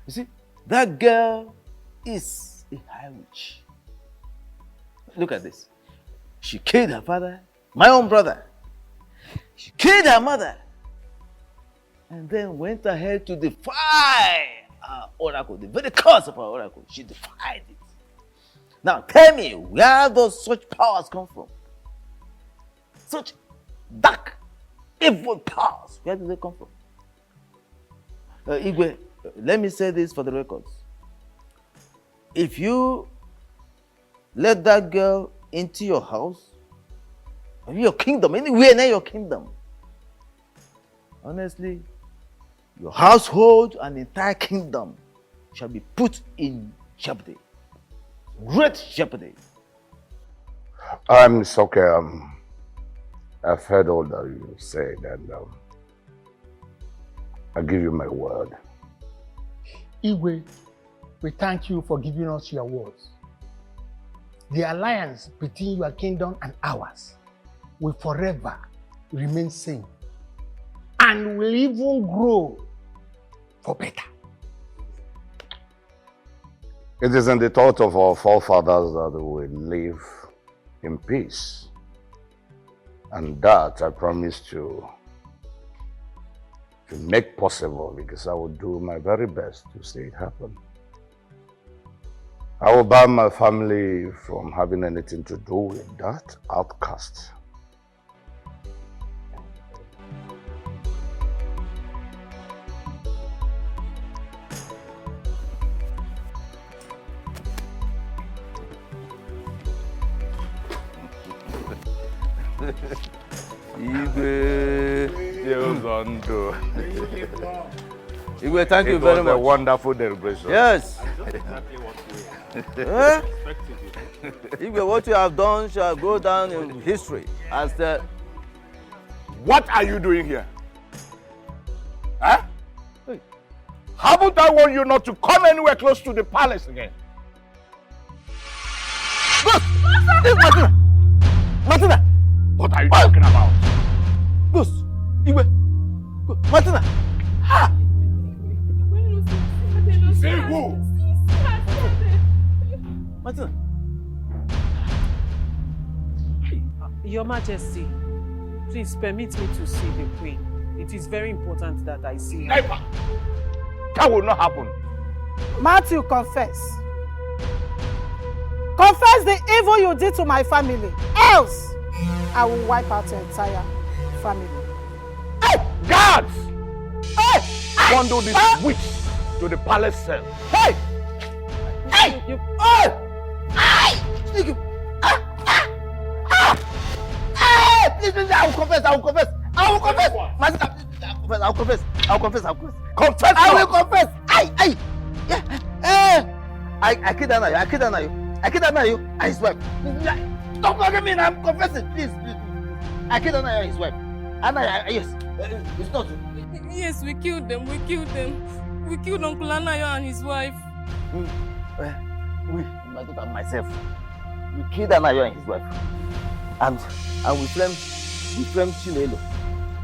You see, that girl is a high witch. Look at this. She killed her father, my own brother. She killed her mother. And then went ahead to defy our oracle, the very cause of our oracle. She defied it. Now tell me, where does such powers come from? Such dark, evil powers, where do they come from? Igwe, let me say this for the records. If you let that girl into your house, or your kingdom, anywhere near your kingdom, honestly, your household and entire kingdom shall be put in jeopardy. Great jeopardy.
It's okay. I've heard all that you said, and I give you my word.
Igwe, we thank you for giving us your words. The alliance between your kingdom and ours will forever remain same and will even grow for better.
It is in the thought of our forefathers that we live in peace. And that I promise to make possible, because I will do my very best to see it happen. I will ban my family from having anything to do with that outcast. Igwe, Deozondo.
Igwe, thank you very much.
It was a wonderful celebration.
Yes.
Exactly what we
expected you. Igwe, what you have done shall go down in history as the...
What are you doing here? Huh? Hey. Haven't I warned you not to come anywhere close to the palace again?
Martina! Martina!
What are you talking about?
Goose! Igwe! Martina! Ha!
Say who?
Martina!
Your Majesty, please permit me to see the Queen. It is very important that I see her.
Never! That will not happen.
Matthew, confess. Confess the evil you did to my family. Else, I will wipe out your entire family.
Hey! Guards! Hey! Bundle this witch to the palace cell.
Hey! Hey! Hey! Hey! Please, I will confess. I will confess. I will confess. I will confess. I will confess. I will confess.
Confess.
I will confess. Yeah. I killed Anayo. I killed Anayo. I killed Anayo and his wife. Don't look at me. I'm confessing. Please. I killed Anayo and his wife. Anayo, yes. It's not true.
Yes, we killed them. We killed them. We killed Uncle Anayo and his wife.
We, my daughter and myself, we killed Anayo and his wife. And we framed Chinelo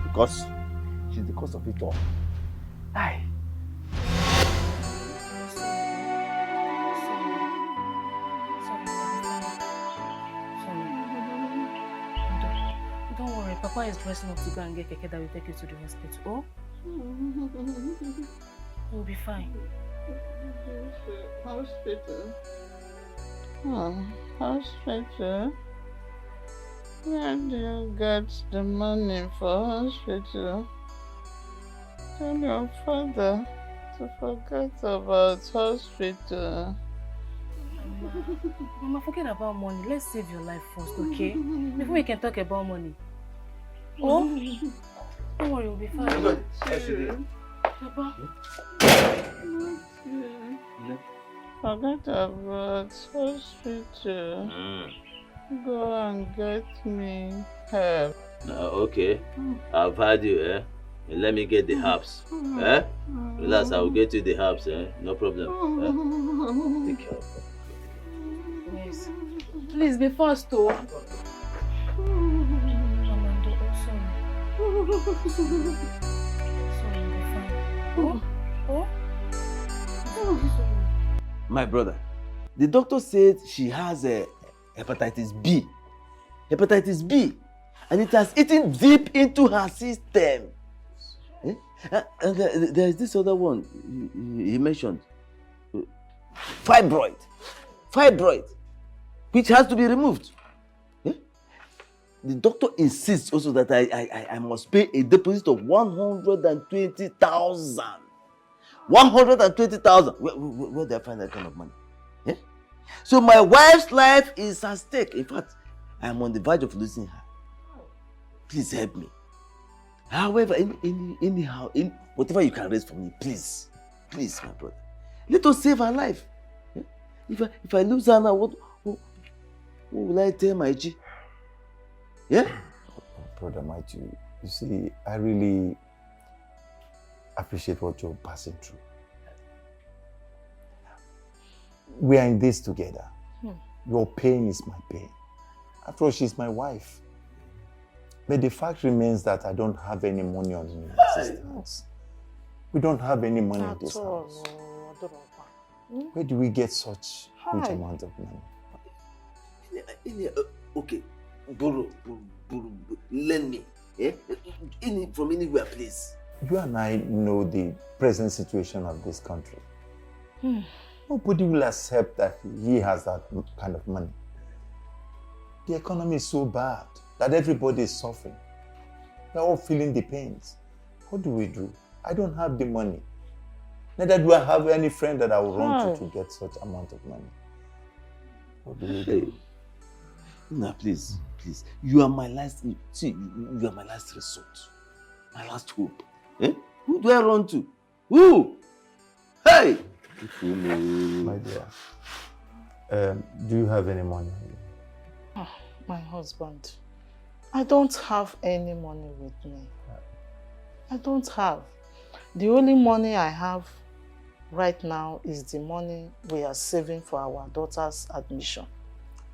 because she's the cause of it all. Aye.
Don't worry, Papa is dressing up to go and get Keke that will take you to the hospital. Oh? We'll be fine.
Hospital? Hospital? Where do you get the money for hospital? Tell your father to forget about hospital.
Mama, forget about money. Let's save your life first, okay? Before we can talk about money. Oh? Don't worry, we'll be fine. Papa?
Forget about hospital. Go and get me help.
Okay, I've heard you, eh? And let me get the herbs. Eh? Relax, I will get you the herbs, eh? No problem. Take care of it.
Yes. Please be fast, though. Amanda, oh, sorry. Sorry, be fine. Oh?
My brother, the doctor said she has a hepatitis B. Hepatitis B. And it has eaten deep into her system. Eh? And there is this other one he mentioned. Fibroid. Fibroid. Which has to be removed. Eh? The doctor insists also that I must pay a deposit of 120,000. 120,000. Where do I find that kind of money? Yeah? So my wife's life is at stake. In fact, I am on the verge of losing her. Please help me. However, anyhow, whatever you can raise for me, please, my brother. Let us save her life. Yeah? If I lose her now, what will I tell my G? Yeah?
Brother Mighty, you see, I really appreciate what you're passing through. We are in this together. Your pain is my pain. After all, she's my wife. But the fact remains that I don't have any money on me assistance. We don't have any money in this house. Where do we get such huge amount of money?
Okay, borrow, lend me. Eh? From anywhere, please.
You and I know the present situation of this country. Nobody will accept that he has that kind of money. The economy is so bad that everybody is suffering. They're all feeling the pains. What do we do? I don't have the money. Neither do I have any friend that I will run to get such amount of money. What do we do?
Una, please, please. You are my last, see, you are my last resort. My last hope. Eh? Who do I run to? Who? Hey!
My dear, do you have any money?
Oh, my husband, I don't have any money with me. I don't have. The only money I have right now is the money we are saving for our daughter's admission.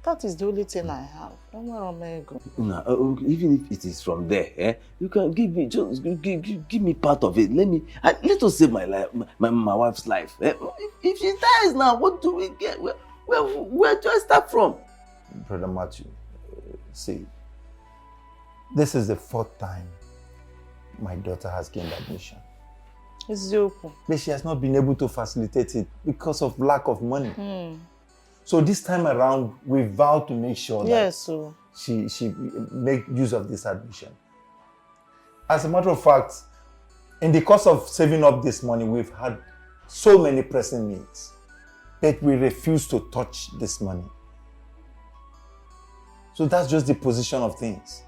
That is the only thing I have.
Una, even if it is from there, you can give me, just give me part of it. Let us save my life, my wife's life. If she dies now, what do we get? Where do I start from?
Brother Matthew, see, this is the 4th time my daughter has gained admission.
It's open.
But she has not been able to facilitate it because of lack of money. So this time around, we vowed to make sure that she make use of this admission. As a matter of fact, in the course of saving up this money, we've had so many pressing needs that we refuse to touch this money. So that's just the position of things.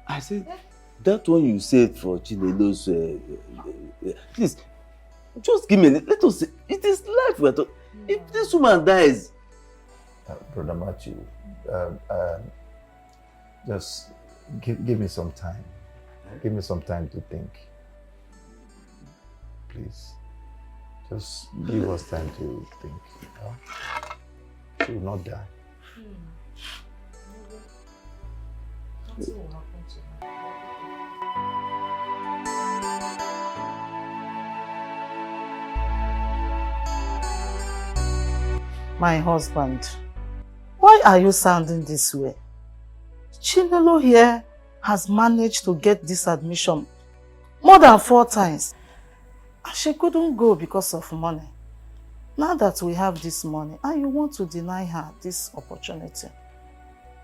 I said, that one you said for Chinelo's, please, just give me, let us say, it is life we're talking. If this woman dies,
Brother Matthew, just give me some time. Give me some time to think. Please. Just give us time to think. She will not die.
Nothing will happen to her. My husband, why are you sounding this way? Chinelo here has managed to get this admission more than 4 times. And she couldn't go because of money. Now that we have this money, and you want to deny her this opportunity,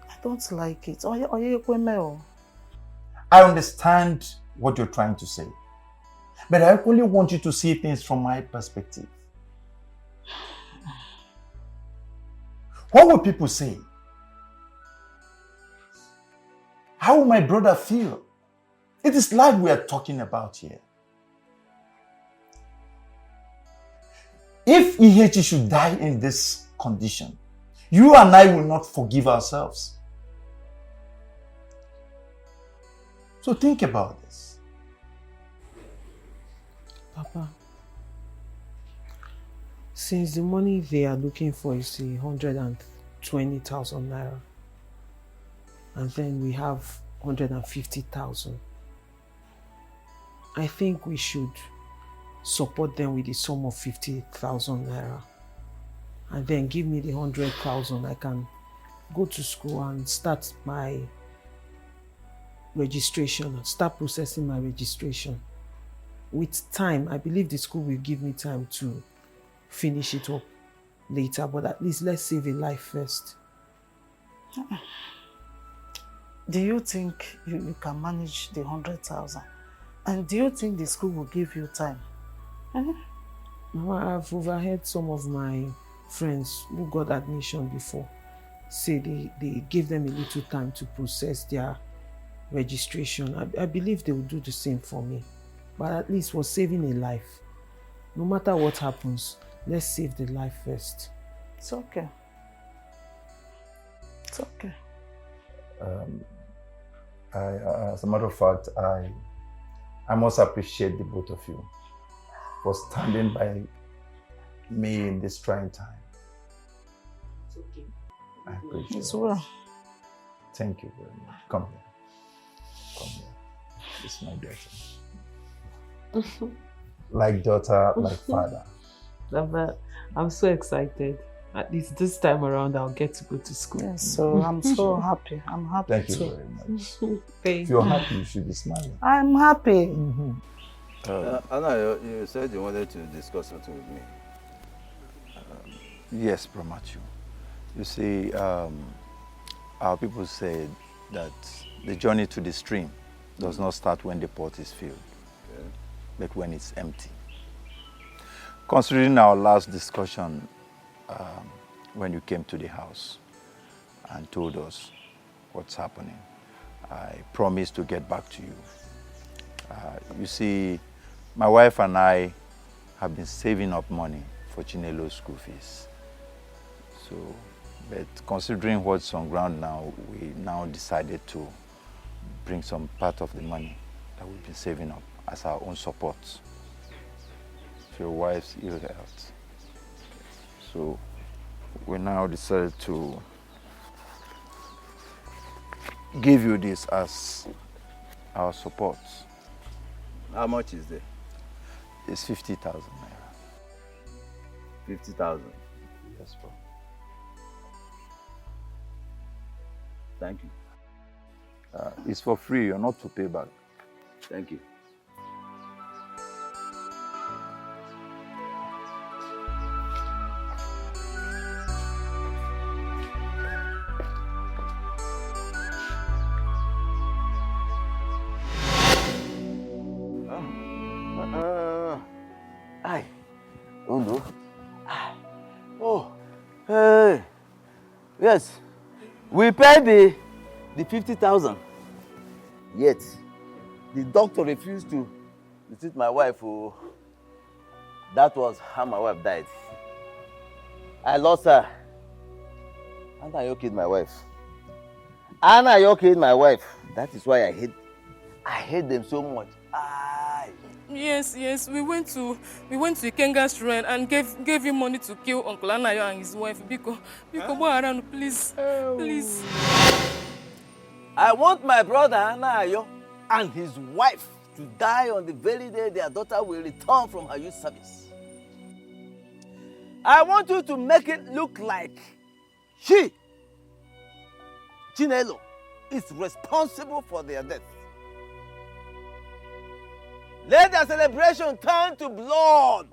I don't like it.
I understand what you're trying to say, but I only want you to see things from my perspective. What will people say? How will my brother feel? It is life we are talking about here. If Ihechi should die in this condition, you and I will not forgive ourselves. So think about this.
Papa, since the money they are looking for is 120,000 naira, and then we have 150,000, I think we should support them with the sum of 50,000 naira, and then give me the 100,000. I can go to school and start my registration, start processing my registration. With time, I believe the school will give me time to finish it up later, but at least let's save a life first.
Do you think you can manage the 100,000? And do you think the school will give you time?
No, I've overheard some of my friends who got admission before say they gave them a little time to process their registration. I believe they will do the same for me. But at least we're saving a life. No matter what happens, let's save the life first.
It's okay. It's okay.
As a matter of fact, I must appreciate the both of you for standing by me in this trying time.
It's okay.
I appreciate
It's
it.
well.
Thank you very much. Come here. Come here. This is my daughter. Like daughter, like father.
I'm so excited. At least this time around, I'll get to go to school.
Yes, so I'm so happy. I'm happy
Thank you
too.
very much.
Thank
If you're
you.
happy, you should be smiling.
I'm happy.
Anna, you said you wanted to discuss something with me.
Yes, Brahmachu. You see, our people said that the journey to the stream does not start when the pot is filled, but when it's empty. Considering our last discussion when you came to the house, and told us what's happening. I promised to get back to you. You see, my wife and I have been saving up money for Chinelo's school fees. So, but considering what's on ground now, we now decided to bring some part of the money that we've been saving up as our own support for your wife's ill health. So, we now decided to give you this as our support.
How much is there?
It's 50,000 naira.
50,000.
Yes, bro.
Thank you.
It's for free. You're not to pay back.
Thank you.
Aye. Oh no. Oh. Hey. Yes. We paid the 50,000. Yet, the doctor refused to visit my wife. Oh. That was how my wife died. I lost her. And I killed my wife. And I killed my wife. That is why I hate them so much.
Yes, we went to Ikenga's shrine and gave him money to kill Uncle Anayo and his wife. Biko, go around, please. Please.
I want my brother Anayo and his wife to die on the very day their daughter will return from her youth service. I want you to make it look like Chinelo, is responsible for their death. Let their celebration turn to blood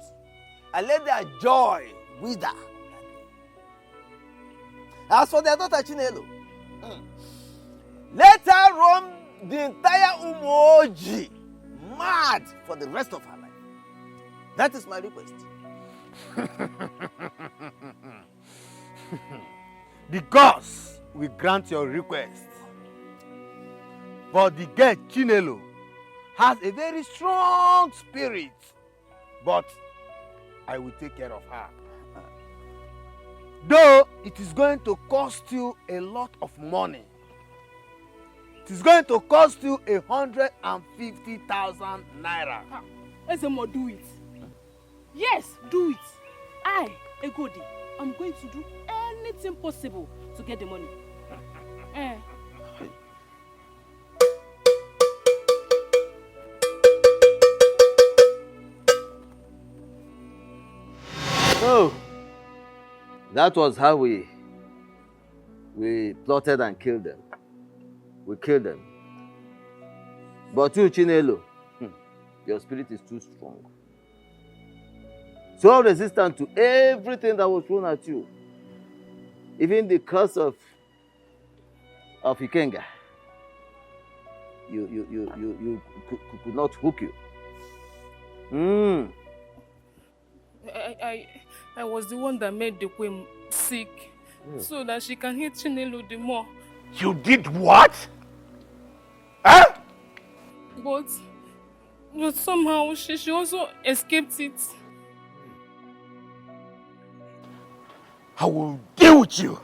and let their joy wither. As for their daughter Chinelo, let her run the entire Umoji mad for the rest of her life. That is my request.
The gods will grant your request. For the girl Chinelo has a very strong spirit, but I will take care of her. Though it is going to cost you a lot of money. It is going to cost you 150,000 naira.
Ezemo, do it. Yes, do it. I, Egodi, I'm going to do anything possible to get the money.
So, that was how we plotted and killed them. We killed them. But you, Chinelo, your spirit is too strong. So resistant to everything that was thrown at you. Even the curse of Ikenga. You could not hook you.
I was the one that made the queen sick so that she can hit Chinelo the more.
You did what? Huh?
But somehow she also escaped it.
I will deal with you.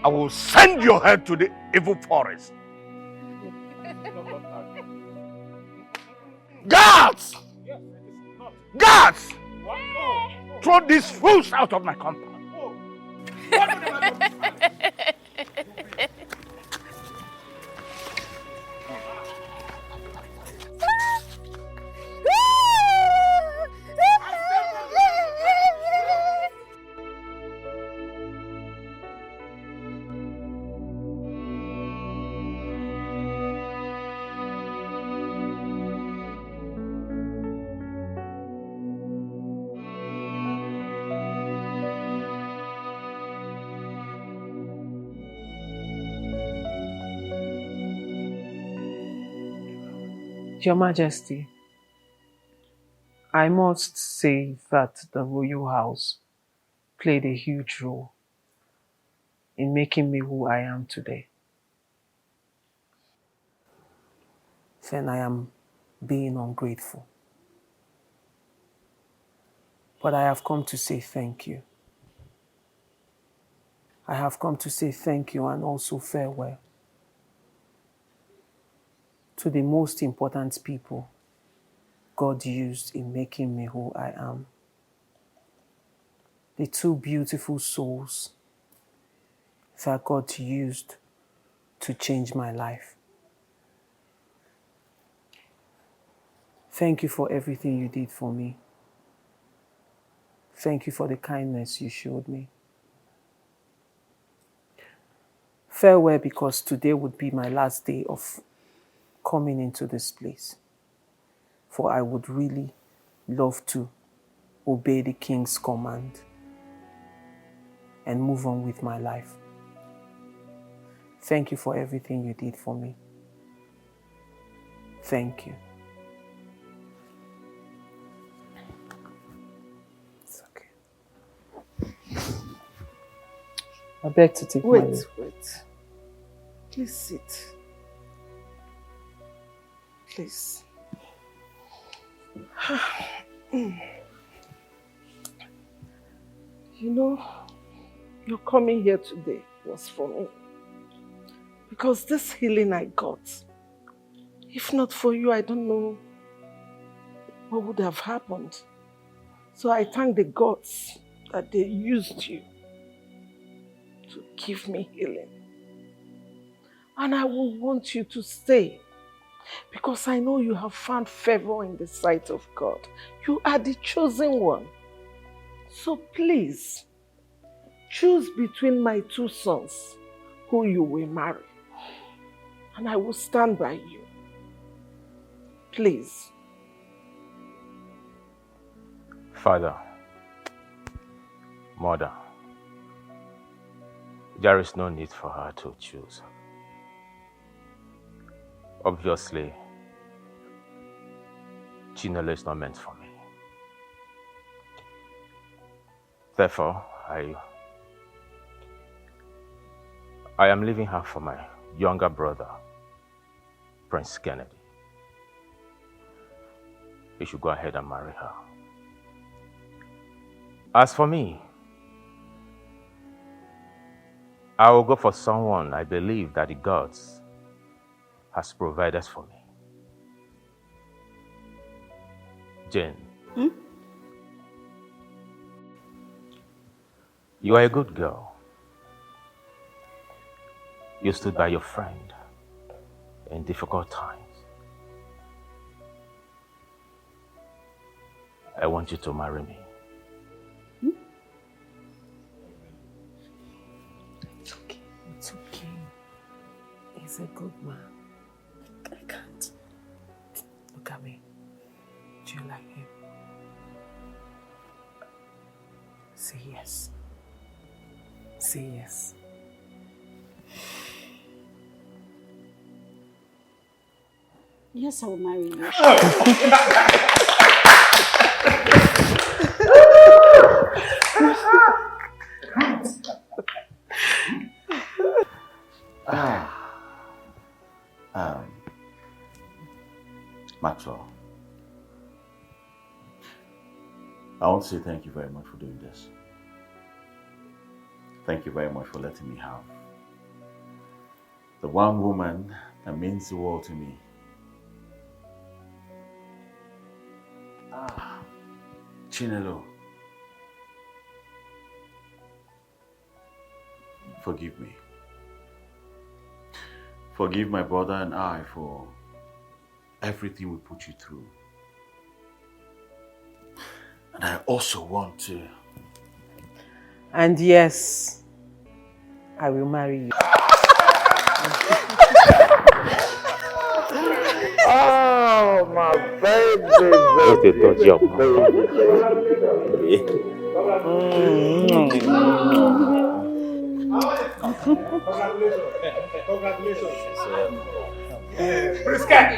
I will send your head to the evil forest. Guards! Guards! Throw these fools out of my compound.
Your Majesty, I must say that the royal house played a huge role in making me who I am today. Then I am being ungrateful. But I have come to say thank you. I have come to say thank you and also farewell to the most important people God used in making me who I am. The two beautiful souls that God used to change my life. Thank you for everything you did for me. Thank you for the kindness you showed me. Farewell, because today would be my last day of coming into this place. For I would really love to obey the king's command and move on with my life. Thank you for everything you did for me. Thank you. It's okay. I beg to take my leave.
Wait. Please sit. Please. You know, your coming here today was for me. Because this healing I got, if not for you, I don't know what would have happened. So I thank the gods that they used you to give me healing. And I will want you to stay, because I know you have found favor in the sight of God. You are the chosen one. So please, choose between my two sons who you will marry, and I will stand by you. Please.
Father, Mother, there is no need for her to choose. Obviously, Chinelo is not meant for me. Therefore, I am leaving her for my younger brother, Prince Kennedy. You should go ahead and marry her. As for me, I will go for someone I believe that the gods has provided for me. Jane. You are a good girl. You stood by your friend in difficult times. I want you to marry me.
It's okay. It's okay. He's a good man. I can't. Look at me. Do you like him? Say yes. Say yes.
Yes, I will marry you.
Maxwell, I want to say thank you very much for doing this. Thank you very much for letting me have the one woman that means the world to me. Chinelo, forgive me. Forgive my brother and I for everything we put you through. And I also want to...
And yes, I will marry you.
Oh, my baby.
Congratulations.
Brisket!